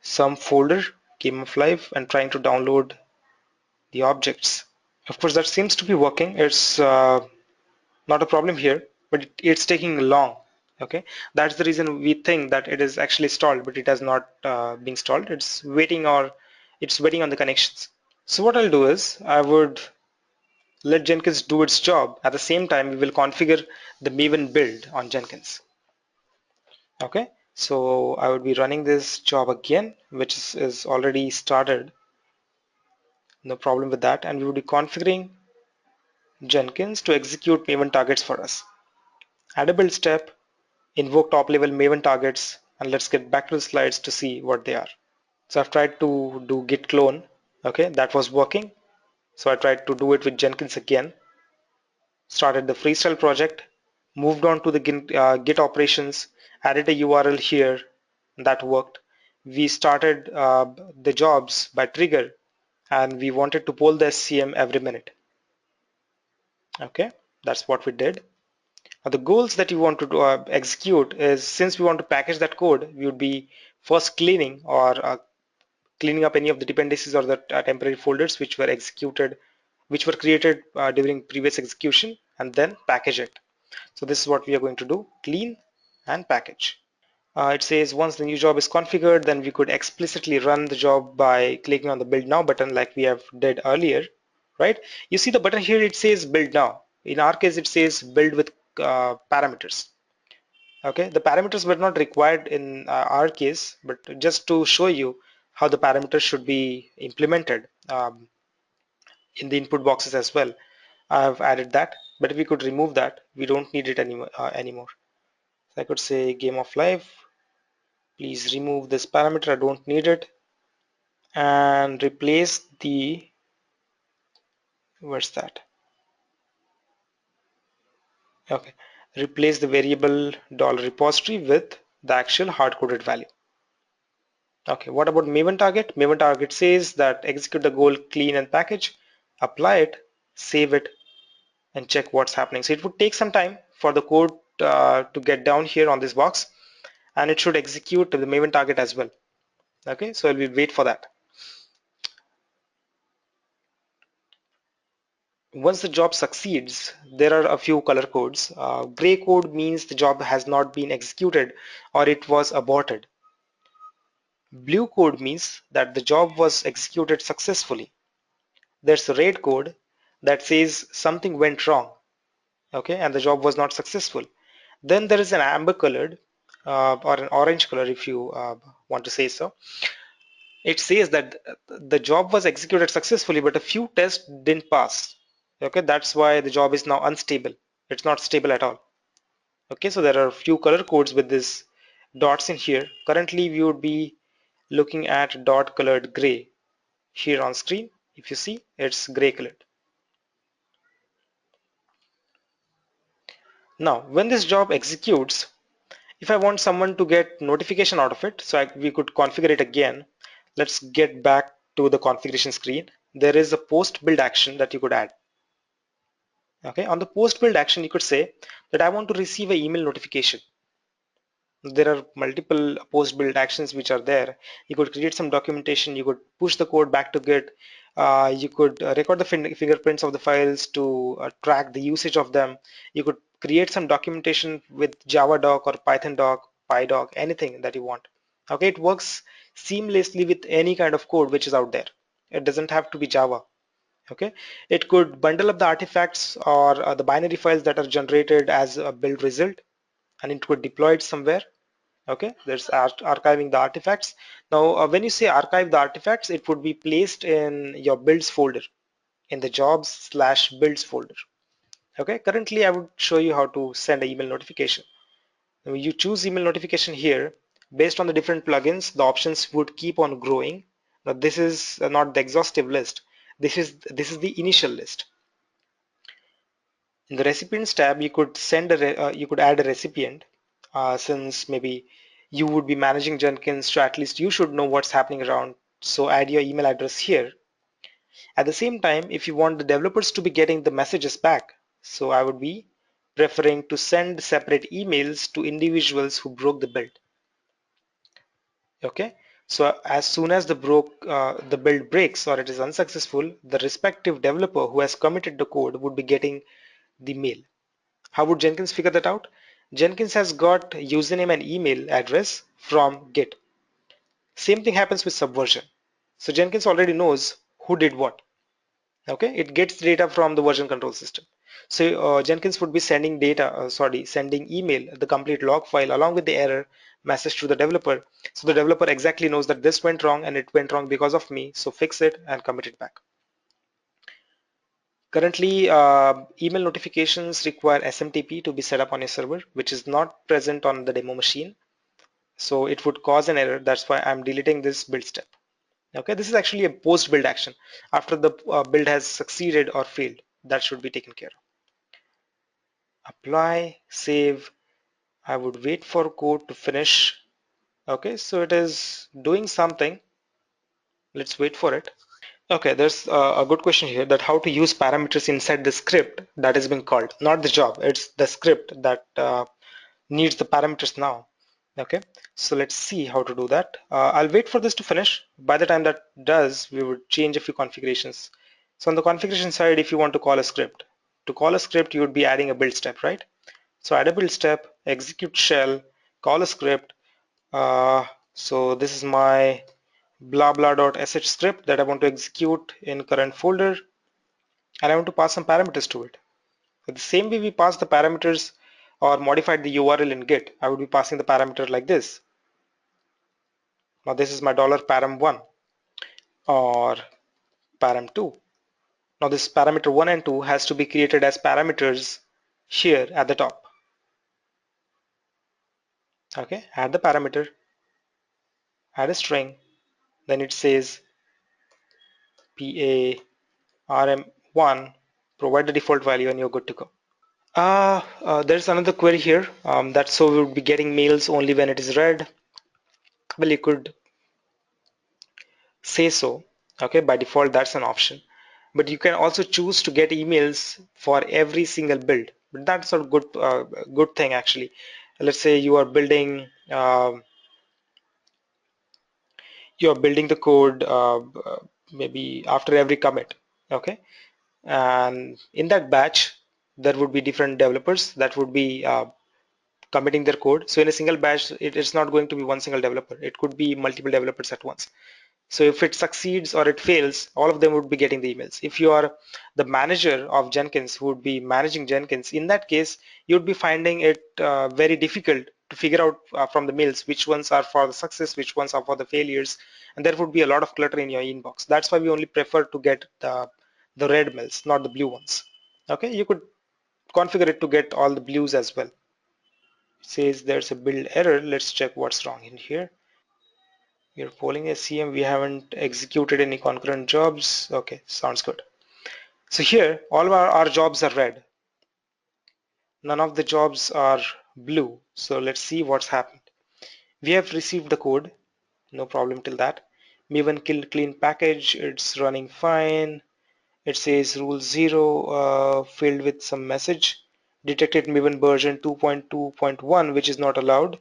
some folder, game of life, and trying to download the objects. Of course, that seems to be working. It's not a problem here, but it's taking long. Okay, that's the reason we think that it is actually stalled, but it has not been stalled. It's waiting on the connections. So what I'll do is I would let Jenkins do its job. At the same time, we will configure the Maven build on Jenkins. Okay, so I would be running this job again, which is already started. No problem with that, and we would be configuring Jenkins to execute Maven targets for us. Add a build step, invoke top level Maven targets, and let's get back to the slides to see what they are. So I've tried to do git clone. Okay, that was working. So I tried to do it with Jenkins again. Started the freestyle project, moved on to the git operations, added a URL here, and that worked. We started the jobs by trigger, and we wanted to poll the SCM every minute. Okay, that's what we did. Now the goals that you want to execute is, since we want to package that code, we would be first cleaning or cleaning up any of the dependencies or the temporary folders which were executed, which were created during previous execution, and then package it. So this is what we are going to do: clean and package. It says once the new job is configured, then we could explicitly run the job by clicking on the build now button like we have did earlier, right? You see the button here, it says build now. In our case, it says build with parameters. Okay, the parameters were not required in our case, but just to show you how the parameters should be implemented in the input boxes as well, I've added that. But if we could remove that, we don't need it anymore. So I could say game of life, please remove this parameter, I don't need it, and replace the, where's that? Okay, replace the variable $repository with the actual hard-coded value. Okay, what about Maven target? Maven target says that execute the goal, clean and package, apply it, save it, and check what's happening. So it would take some time for the code to get down here on this box, and it should execute the Maven target as well. Okay, so we'll wait for that. Once the job succeeds, there are a few color codes. Gray code means the job has not been executed or it was aborted. Blue code means that the job was executed successfully. There's a red code that says something went wrong, okay, and the job was not successful. Then there is an amber colored or an orange color, if you want to say so. It says that the job was executed successfully, but a few tests didn't pass. Okay, that's why the job is now unstable. It's not stable at all. Okay, so there are a few color codes with this dots in here. Currently, we would be looking at dot colored gray here on screen. If you see, it's gray colored. Now, when this job executes, if I want someone to get notification out of it, so we could configure it again. Let's get back to the configuration screen. There is a post build action that you could add. Okay, on the post build action, you could say that I want to receive an email notification. There are multiple post build actions which are there. You could create some documentation, you could push the code back to Git, you could record the fingerprints of the files to track the usage of them. You could create some documentation with Java doc or Python doc, PyDoc, anything that you want. Okay, it works seamlessly with any kind of code which is out there. It doesn't have to be Java. Okay, it could bundle up the artifacts or the binary files that are generated as a build result, and it could deploy it somewhere. Okay, there's archiving the artifacts. Now when you say archive the artifacts, it would be placed in your builds folder, in the jobs/builds folder. Okay, currently I would show you how to send an email notification. Now you choose email notification here. Based on the different plugins, the options would keep on growing. Now this is not the exhaustive list, this is the initial list. In the recipients tab, you could you could add a recipient, since maybe you would be managing Jenkins, so at least you should know what's happening around. So add your email address here. At the same time, if you want the developers to be getting the messages back, so I would be preferring to send separate emails to individuals who broke the build. Okay, so as soon as the build breaks or it is unsuccessful, the respective developer who has committed the code would be getting the mail. How would Jenkins figure that out? Jenkins has got username and email address from Git. Same thing happens with Subversion. So Jenkins already knows who did what. Okay, it gets data from the version control system. So Jenkins would be sending sending email, the complete log file along with the error message to the developer. So the developer exactly knows that this went wrong and it went wrong because of me. So fix it and commit it back. Currently, email notifications require SMTP to be set up on your server, which is not present on the demo machine. So it would cause an error. That's why I'm deleting this build step. Okay, this is actually a post build action. After the build has succeeded or failed, that should be taken care of. Apply, save. I would wait for code to finish. Okay, so it is doing something. Let's wait for it. Okay, there's a good question here that how to use parameters inside the script that is being called, not the job, it's the script that needs the parameters now. Okay, so let's see how to do that. I'll wait for this to finish. By the time that does, we would change a few configurations. So on the configuration side, if you want to call a script, you would be adding a build step, right? So add a build step, execute shell, call a script. So this is my blah blah.sh script that I want to execute in current folder, and I want to pass some parameters to it. So the same way we pass the parameters or modified the URL in Git, I would be passing the parameter like this. Now this is my $param1 or param2. Now this parameter 1 and 2 has to be created as parameters here at the top. Okay, add the parameter, add a string, then it says param1, provide the default value and you're good to go. There's another query here that so we would be getting mails only when it is read. Well, you could say so. Okay, by default that's an option, but you can also choose to get emails for every single build. But that's a good thing actually. Let's say you are building the code maybe after every commit. Okay, and in that batch there would be different developers that would be committing their code. So in a single batch, it's not going to be one single developer. It could be multiple developers at once. So if it succeeds or it fails, all of them would be getting the emails. If you are the manager of Jenkins who would be managing Jenkins, in that case, you'd be finding it very difficult to figure out from the mails which ones are for the success, which ones are for the failures, and there would be a lot of clutter in your inbox. That's why we only prefer to get the red mails, not the blue ones. Okay, you could configure it to get all the blues as well. It says there's a build error. Let's check what's wrong in here. We're polling SCM. We haven't executed any concurrent jobs. Okay, sounds good. So here, all of our jobs are red. None of the jobs are blue. So let's see what's happened. We have received the code. No problem till that. Maven kill clean package. It's running fine. It says rule 0 filled with some message. Detected Maven version 2.2.1 which is not allowed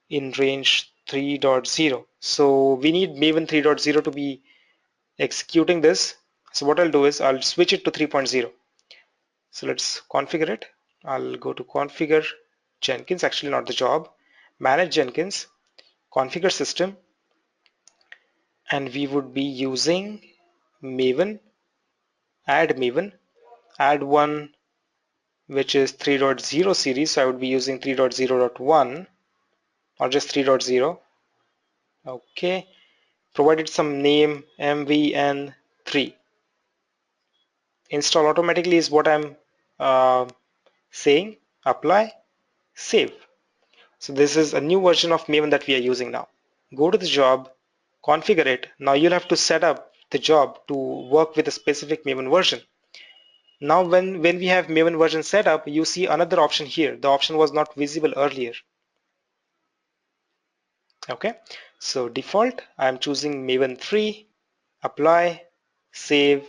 in range 3.0. So we need Maven 3.0 to be executing this. So what I'll do is I'll switch it to 3.0. So let's configure it. I'll go to configure Jenkins, actually not the job, manage Jenkins, configure system, and we would be using Maven, add one which is 3.0 series. So I would be using 3.0.1 or just 3.0. Okay, provided some name mvn3. Install automatically is what I'm saying. Apply, save. So this is a new version of Maven that we are using now. Go to the job, configure it. Now you'll have to set up the job to work with a specific Maven version. Now when we have Maven version set up, you see another option here. The option was not visible earlier. Okay, so default, I'm choosing Maven 3, apply, save,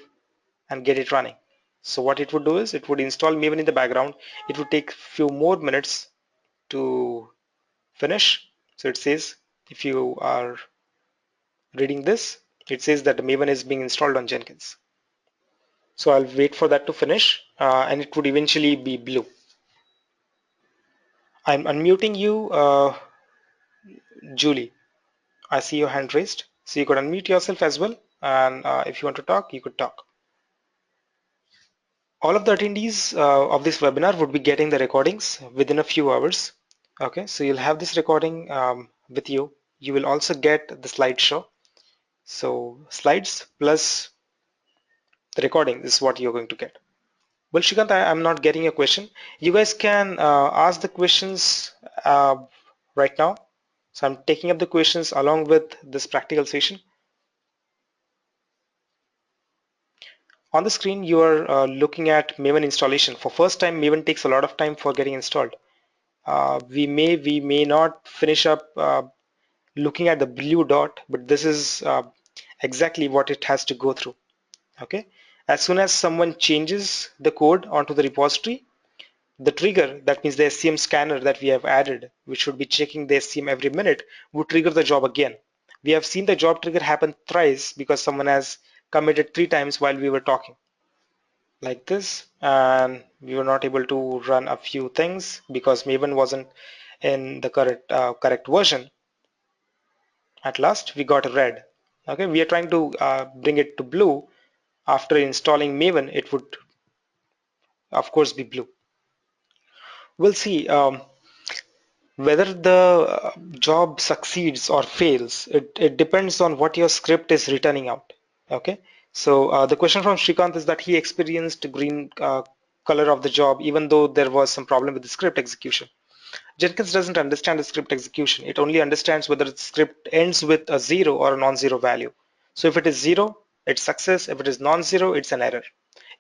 and get it running. So what it would do is it would install Maven in the background. It would take few more minutes to finish. So it says if you are reading this, it says that the Maven is being installed on Jenkins. So I'll wait for that to finish and it would eventually be blue. I'm unmuting you, Julie. I see your hand raised. So you could unmute yourself as well. And if you want to talk, you could talk. All of the attendees of this webinar would be getting the recordings within a few hours. Okay, so you'll have this recording with you. You will also get the slideshow. So slides plus the recording is what you're going to get. Well, Shrikant, I'm not getting your question. You guys can ask the questions right now. So I'm taking up the questions along with this practical session. On the screen, you are looking at Maven installation. For first time, Maven takes a lot of time for getting installed. We may not finish up looking at the blue dot, but this is exactly what it has to go through. Okay, as soon as someone changes the code onto the repository, the trigger, that means the SCM scanner that we have added, which should be checking the SCM every minute, would trigger the job again. We have seen the job trigger happen thrice because someone has committed 3 times while we were talking like this, and we were not able to run a few things because Maven wasn't in the correct version. At last we got a red. Okay, we are trying to bring it to blue. After installing Maven, it would of course be blue. We'll see whether the job succeeds or fails. It depends on what your script is returning out. Okay, so the question from Shrikant is that he experienced green color of the job even though there was some problem with the script execution. Jenkins doesn't understand the script execution. It only understands whether the script ends with a zero or a non-zero value. So if it is zero, it's success. If it is non-zero, it's an error.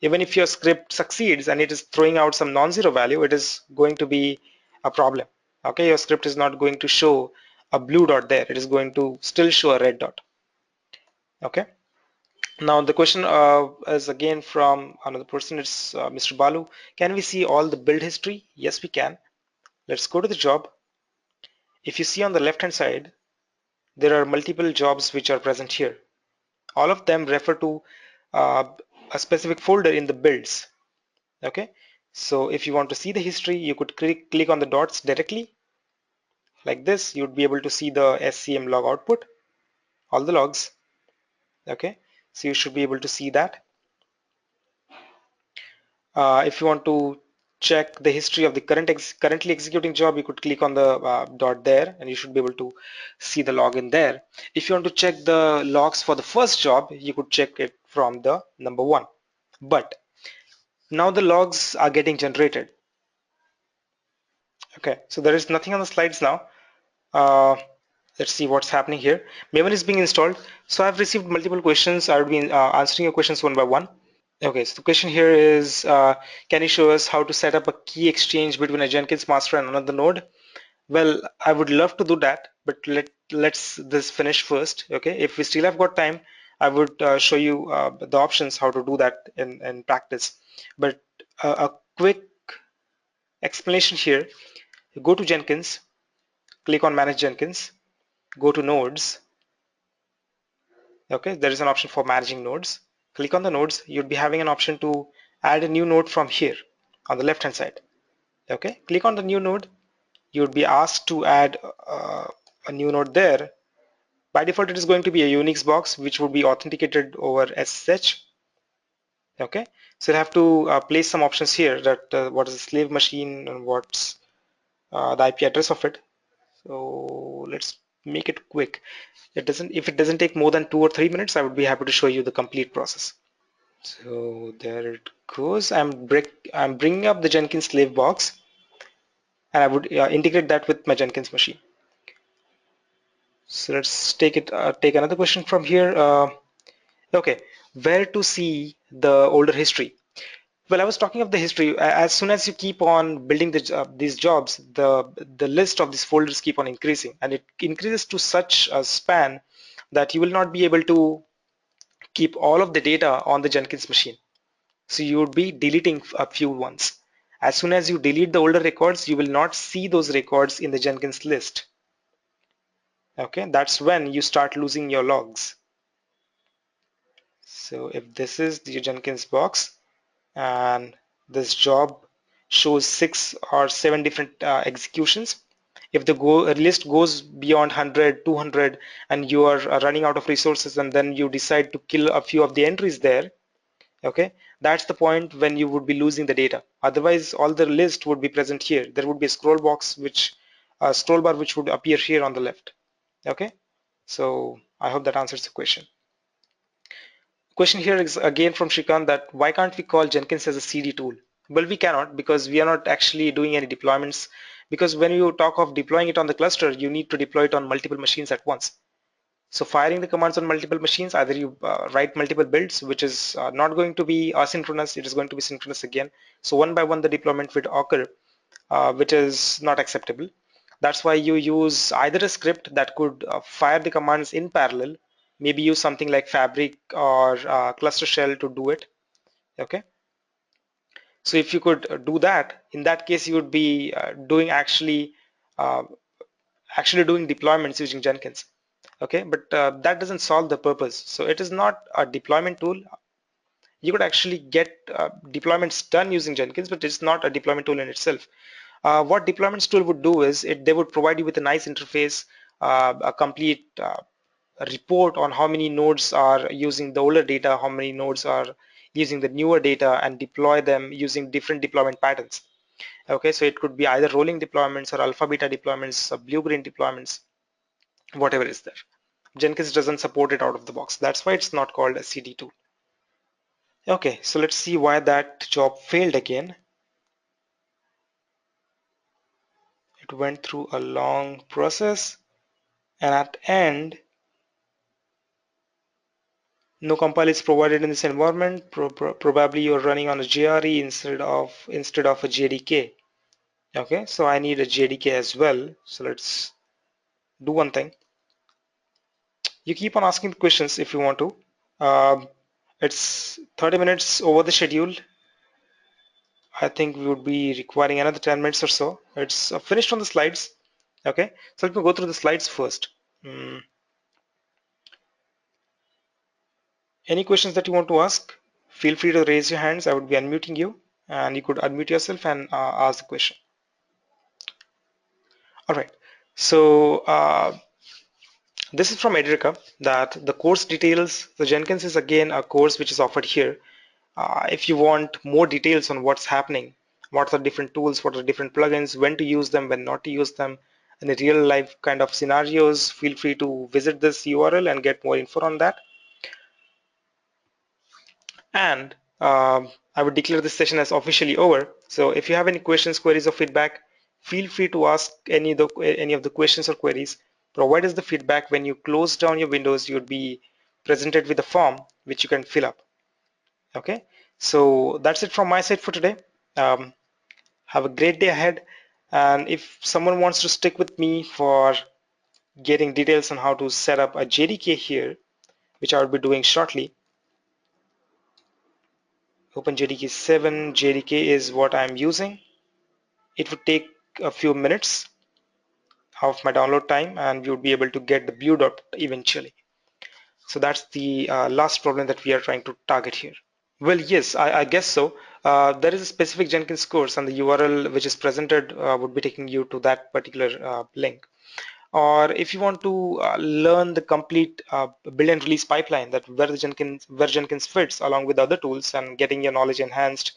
Even if your script succeeds and it is throwing out some non-zero value, it is going to be a problem. Okay, your script is not going to show a blue dot there. It is going to still show a red dot. Okay. Now the question is again from another person. It's Mr. Balu. Can we see all the build history? Yes, we can. Let's go to the job. If you see on the left hand side, there are multiple jobs which are present here. All of them refer to uh, a specific folder in the builds. Okay, so if you want to see the history, you could click on the dots directly like this. You'd be able to see the SCM log output, all the logs. Okay, so you should be able to see that. If you want to check the history of the currently executing job, you could click on the dot there and you should be able to see the log in there. If you want to check the logs for the first job, you could check it from the number 1. But now the logs are getting generated. Okay, so there is nothing on the slides now. Uh, let's see what's happening here. Maven is being installed. So I've received multiple questions. I'll be answering your questions one by one. Okay, so the question here is, can you show us how to set up a key exchange between a Jenkins master and another node? Well, I would love to do that, but let's this finish first. Okay, if we still have got time, I would show you the options how to do that in practice. But a quick explanation here: go to Jenkins, click on Manage Jenkins, go to Nodes. Okay, there is an option for managing nodes. Click on the nodes. You'd be having an option to add a new node from here on the left hand side. Okay, click on the new node. You'd be asked to add a new node there. By default, it is going to be a Unix box which would be authenticated over SSH. Okay, so you have to place some options here that what is the slave machine and what's the IP address of it. So let's make it quick. If it doesn't take more than 2 or 3 minutes, I would be happy to show you the complete process. So there it goes. I'm bringing up the Jenkins slave box, and I would integrate that with my Jenkins machine. So let's take another question from here. Okay, where to see the older history? Well, I was talking of the history. As soon as you keep on building these jobs, the list of these folders keep on increasing, and it increases to such a span that you will not be able to keep all of the data on the Jenkins machine. So you would be deleting a few ones. As soon as you delete the older records, you will not see those records in the Jenkins list. Okay, that's when you start losing your logs. So if this is the Jenkins box and this job shows 6 or 7 different executions, if the list goes beyond 100, 200, and you are running out of resources and then you decide to kill a few of the entries there, okay, that's the point when you would be losing the data. Otherwise, all the list would be present here. There would be a scroll bar which would appear here on the left. Okay, so I hope that answers the question. Question here is again from Shrikant that why can't we call Jenkins as a CD tool? Well, we cannot because we are not actually doing any deployments, because when you talk of deploying it on the cluster, you need to deploy it on multiple machines at once. So firing the commands on multiple machines, either you write multiple builds, which is not going to be asynchronous, it is going to be synchronous again. So one by one the deployment will occur, which is not acceptable. That's why you use either a script that could fire the commands in parallel, maybe use something like Fabric or Cluster Shell to do it. Okay, so if you could do that, in that case you would be doing uh, actually doing deployments using Jenkins. Okay, but that doesn't solve the purpose. So it is not a deployment tool. You could actually get deployments done using Jenkins, but it's not a deployment tool in itself. What deployments tool would do is they would provide you with a nice interface, a complete report on how many nodes are using the older data, how many nodes are using the newer data, and deploy them using different deployment patterns. Okay, so it could be either rolling deployments or alpha beta deployments or blue-green deployments, whatever is there. Jenkins doesn't support it out of the box. That's why it's not called a CD tool. Okay, so let's see why that job failed again. It went through a long process, and at end, no compile is provided in this environment. Probably you're running on a JRE instead of a JDK. Okay, so I need a JDK as well. So let's do one thing. You keep on asking the questions if you want to. Um, it's 30 minutes over the schedule. I think we would be requiring another 10 minutes or so. It's finished on the slides. Okay, so let me go through the slides first. Any questions that you want to ask, feel free to raise your hands. I would be unmuting you, and you could unmute yourself and ask the question. All right, so this is from Edureka, that the course details. The Jenkins is again a course which is offered here. If you want more details on what's happening, what are different tools, what are different plugins, when to use them, when not to use them, in the real life kind of scenarios, feel free to visit this URL and get more info on that. And I would declare this session as officially over. So if you have any questions, queries, or feedback, feel free to ask any of the questions or queries. Provide us the feedback. When you close down your windows, you'd be presented with a form which you can fill up. Okay, so that's it from my side for today. Have a great day ahead. And if someone wants to stick with me for getting details on how to set up a JDK here, which I will be doing shortly, open JDK 7. JDK is what I'm using. It would take a few minutes of my download time, and you would be able to get the blue dot eventually. So that's the last problem that we are trying to target here. Well, yes, I guess so. There is a specific Jenkins course, and the URL which is presented would be taking you to that particular link. Or if you want to learn the complete build and release pipeline, that where Jenkins fits along with other tools, and getting your knowledge enhanced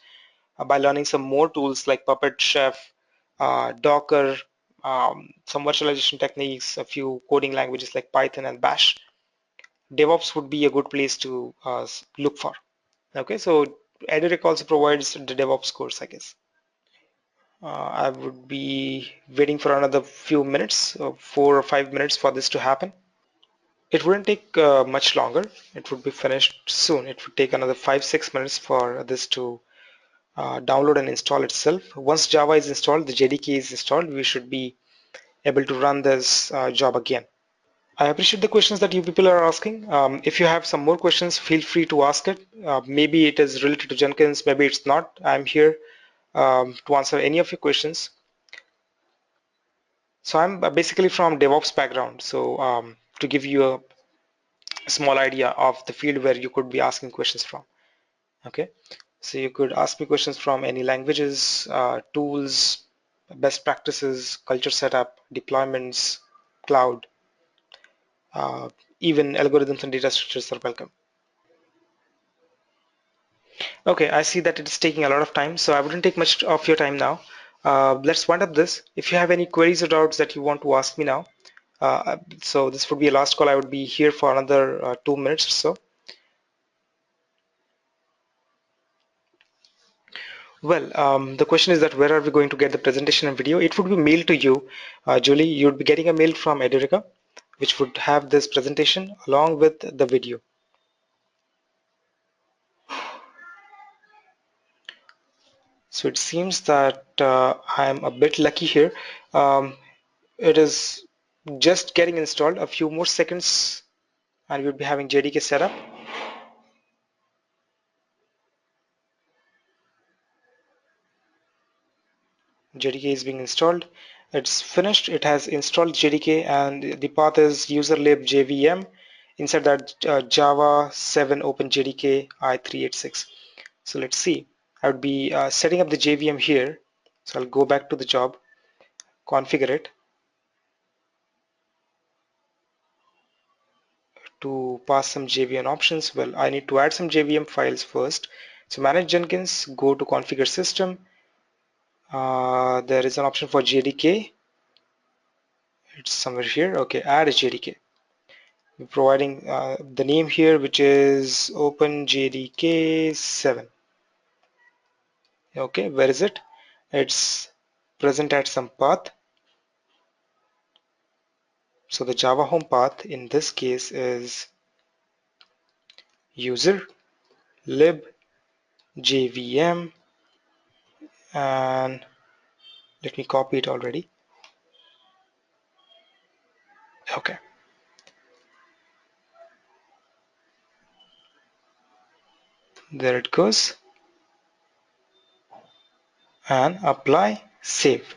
by learning some more tools like Puppet, Chef, Docker, some virtualization techniques, a few coding languages like Python and Bash, DevOps would be a good place to look for. Okay, so Edureka also provides the DevOps course, I guess. I would be waiting for another few minutes, 4 or 5 minutes for this to happen. It wouldn't take much longer. It would be finished soon. It would take another 5-6 minutes for this to download and install itself. Once Java is installed, the JDK is installed, we should be able to run this job again. I appreciate the questions that you people are asking. If you have some more questions, feel free to ask it. Maybe it is related to Jenkins, maybe it's not. I'm here to answer any of your questions. So I'm basically from DevOps background. So to give you a small idea of the field where you could be asking questions from. Okay, so you could ask me questions from any languages, tools, best practices, culture setup, deployments, cloud, uh, even algorithms and data structures are welcome. Okay, I see that it is taking a lot of time, so I wouldn't take much of your time now. Let's wind up this. If you have any queries or doubts that you want to ask me now, so this would be a last call. I would be here for another 2 minutes or so. Well, the question is that where are we going to get the presentation and video? It would be mailed to you, Julie. You'd be getting a mail from Edureka, which would have this presentation along with the video. So it seems that I'm a bit lucky here. It is just getting installed. A few more seconds and we'll be having JDK setup. JDK is being installed. It's finished. It has installed JDK, and the path is userlib jvm. Inside that Java 7 Open JDK i386. So let's see. I would be setting up the JVM here. So I'll go back to the job, configure it to pass some JVM options. Well, I need to add some JVM files first. So manage Jenkins, go to configure system. There is an option for JDK. It's somewhere here. Okay, add a JDK. We're providing the name here, which is OpenJDK 7. Okay, where is it? It's present at some path. So the Java home path in this case is user lib jvm, and let me copy it already. Okay, there it goes, and apply, save.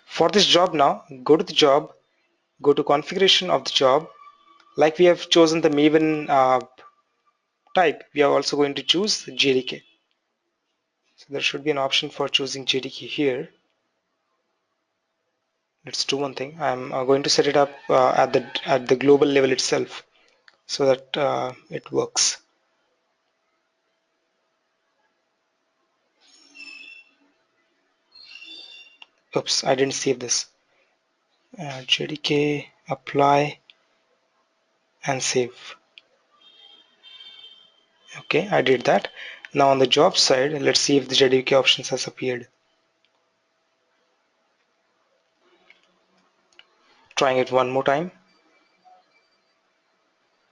For this job now, go to the job, go to configuration of the job. Like we have chosen the Maven type, we are also going to choose JDK. So there should be an option for choosing JDK here. Let's do one thing. I'm going to set it up at the global level itself so that it works. Oops, I didn't save this. JDK, apply, and save. Okay, I did that. Now on the job side, let's see if the JDK options has appeared. Trying it one more time.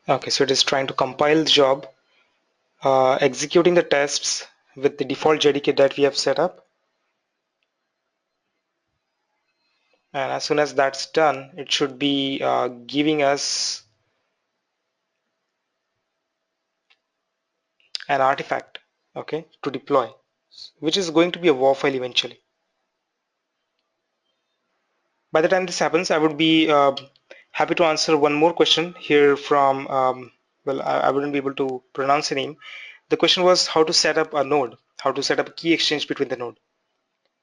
Okay, so it is trying to compile the job, executing the tests with the default JDK that we have set up. And as soon as that's done, it should be giving us an artifact, okay, to deploy, which is going to be a WAR file eventually. By the time this happens, I would be happy to answer one more question here from, well, I wouldn't be able to pronounce the name. The question was how to set up a node, how to set up a key exchange between the node.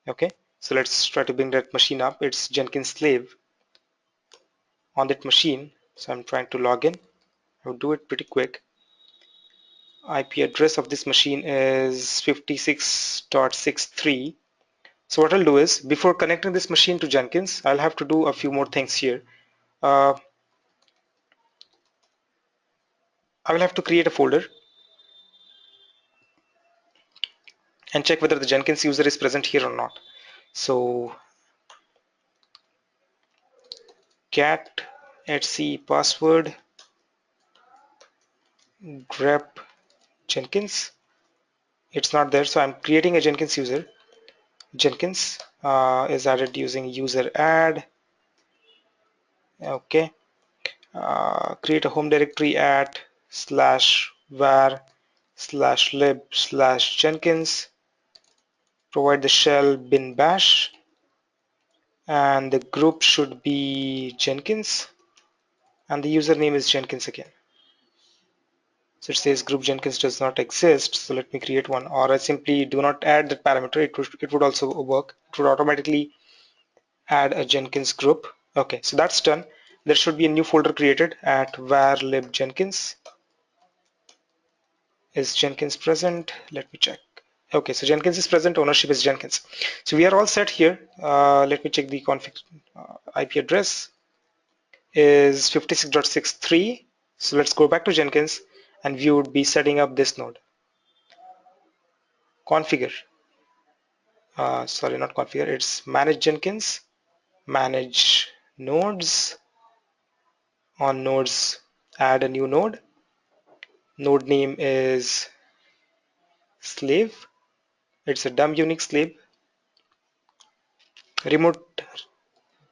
Okay, so let's try to bring that machine up. It's Jenkins slave on that machine. So I'm trying to log in. I'll do it pretty quick. IP address of this machine is 56.63. So what I'll do is, before connecting this machine to Jenkins, I'll have to do a few more things here. I will have to create a folder and check whether the Jenkins user is present here or not. So cat etc password grep Jenkins. It's not there, so I'm creating a Jenkins user. Jenkins is added using user add. Okay, create a home directory at /var/lib/Jenkins. Provide the shell bin bash, and the group should be Jenkins, and the username is Jenkins again. So it says group Jenkins does not exist, so let me create one, or I simply do not add that parameter. It would also work. It would automatically add a Jenkins group. Okay, so that's done. There should be a new folder created at var lib Jenkins. Is Jenkins present? Let me check. Okay, so Jenkins is present, ownership is Jenkins. So we are all set here. Let me check the config. IP address is 56.63. So let's go back to Jenkins, and we would be setting up this node. Configure. Sorry, not configure. It's manage Jenkins, manage nodes. On nodes, add a new node. Node name is slave. It's a dumb Unix slave. Remote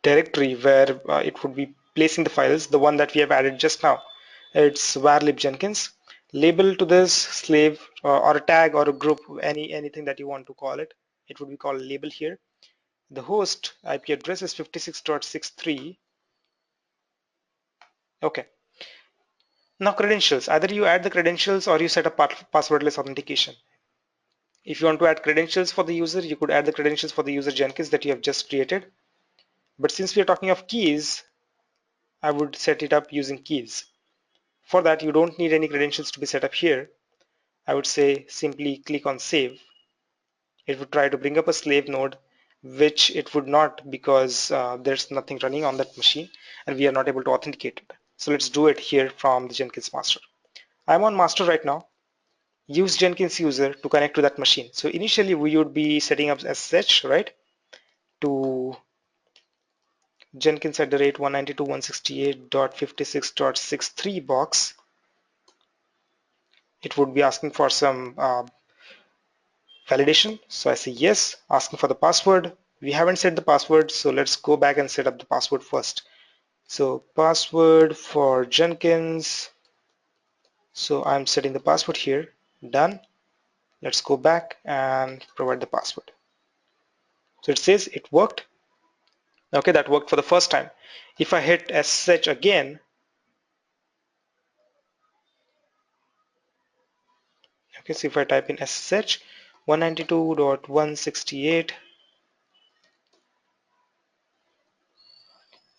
directory where it would be placing the files, the one that we have added just now. It's varlib Jenkins. Label to this slave or a tag or a group, anything that you want to call it. It would be called label here. The host IP address is 56.63. Okay. Now credentials. Either you add the credentials or you set up passwordless authentication. If you want to add credentials for the user, you could add the credentials for the user Jenkins that you have just created. But since we are talking of keys, I would set it up using keys. For that, you don't need any credentials to be set up here. I would say simply click on save. It would try to bring up a slave node, which it would not because there's nothing running on that machine and we are not able to authenticate it. So let's do it here from the Jenkins master. I'm on master right now. Use Jenkins user to connect to that machine. So initially we would be setting up SSH, right? To Jenkins at the rate 192.168.56.63 box. It would be asking for some validation. So I say yes, asking for the password. We haven't set the password, so let's go back and set up the password first. So password for Jenkins. So I'm setting the password here. Done. Let's go back and provide the password. So it says it worked. Okay, that worked for the first time. If I hit SSH again, okay, so if I type in SSH 192.168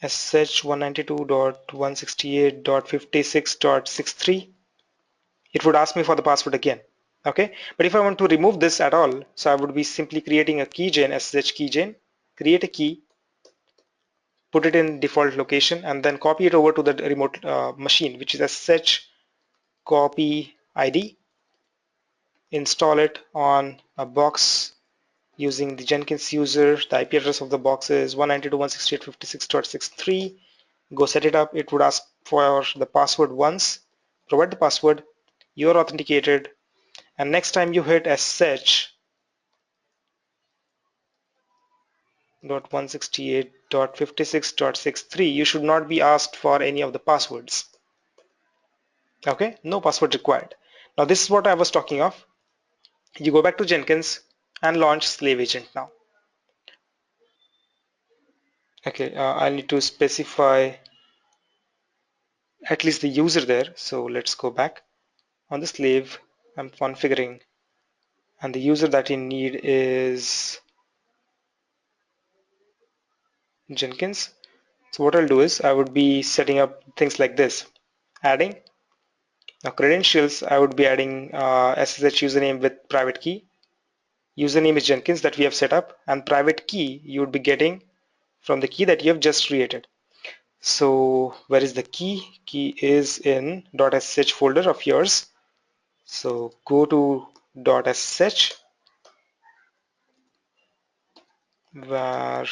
SSH 192.168.56.63, it would ask me for the password again. Okay, but if I want to remove this at all, so I would be simply creating a keygen, SSH keygen, create a key, put it in default location, and then copy it over to the remote machine, which is SSH copy ID, install it on a box using the Jenkins user. The IP address of the box is 192.168.56.63. Go set it up. It would ask for the password once. Provide the password. You're authenticated. And next time you hit SSH.168.56.63, you should not be asked for any of the passwords. Okay, no password required. Now this is what I was talking of. You go back to Jenkins and launch slave agent now. Okay, I need to specify at least the user there. So let's go back. On the slave, I'm configuring, and the user that you need is Jenkins. So what I'll do is I would be setting up things like this. Adding now credentials, I would be adding SSH username with private key. Username is Jenkins that we have set up, and private key you would be getting from the key that you have just created. So where is the key? Key is in .sh folder of yours. So go to .sh where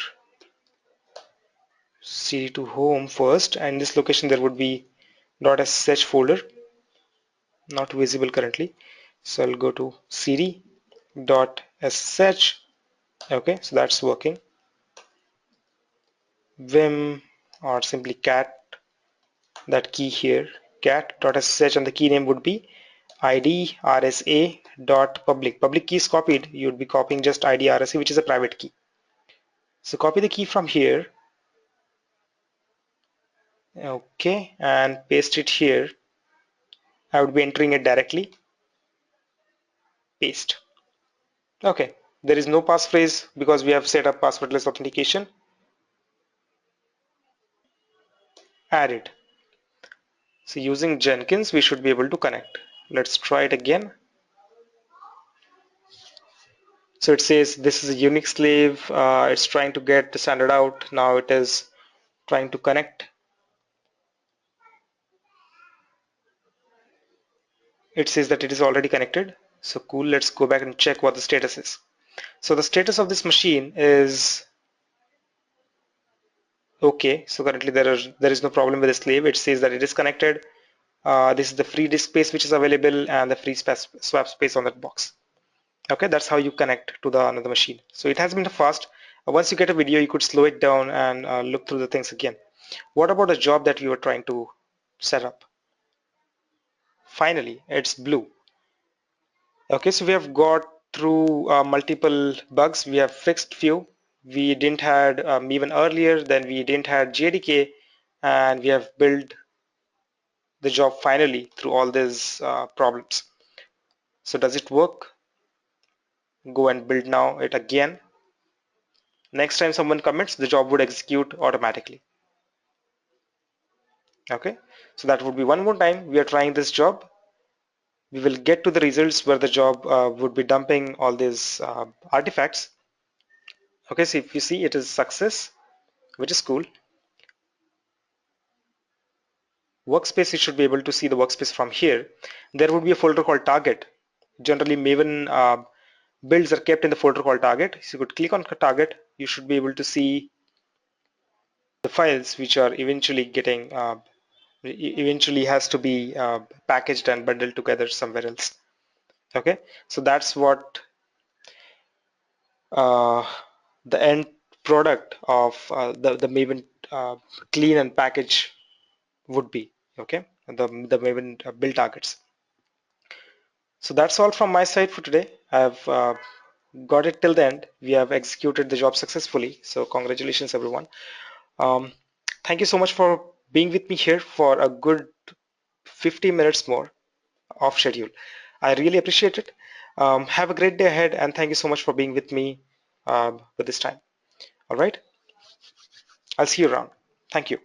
cd to home first, and in this location there would be .sh folder, not visible currently. So I'll go to cd .sh. Okay, so that's working. Vim or simply cat, that key here, cat.sh, and the key name would be id rsa dot public. Public key is copied. You would be copying just id rsa, which is a private key. So copy the key from here, okay, and paste it here. I would be entering it directly. Paste. Okay, there is no passphrase because we have set up passwordless authentication. Add it. So using Jenkins, we should be able to connect. Let's try it again. So it says this is a unique slave. It's trying to get the standard out. Now it is trying to connect. It says that it is already connected. So cool. Let's go back and check what the status is. So the status of this machine is okay. So currently there is no problem with the slave. It says that it is connected. This is the free disk space which is available and the free swap space on that box. Okay, that's how you connect to the another machine. So it has been fast. Once you get a video, you could slow it down and look through the things again. What about a job that you are trying to set up? Finally, it's blue. Okay, so we have got through multiple bugs. We have fixed few. We didn't had even earlier, then we didn't had JDK, and we have built the job finally through all these problems. So does it work? Go and build now it again. Next time someone commits, the job would execute automatically. Okay, so that would be one more time. We are trying this job. We will get to the results where the job would be dumping all these artifacts. Okay, so if you see it is success, which is cool. Workspace, you should be able to see the workspace from here. There would be a folder called target. Generally, Maven builds are kept in the folder called target. So you could click on target. You should be able to see the files which are eventually getting eventually has to be packaged and bundled together somewhere else. Okay, so that's what uh, the end product of the Maven clean and package would be. Okay, the Maven build targets. So that's all from my side for today. I've got it till the end. We have executed the job successfully. So congratulations, everyone. Um, thank you so much for being with me here for a good 50 minutes more off schedule. I really appreciate it. Have a great day ahead, and thank you so much for being with me with this time. All right, I'll see you around. Thank you.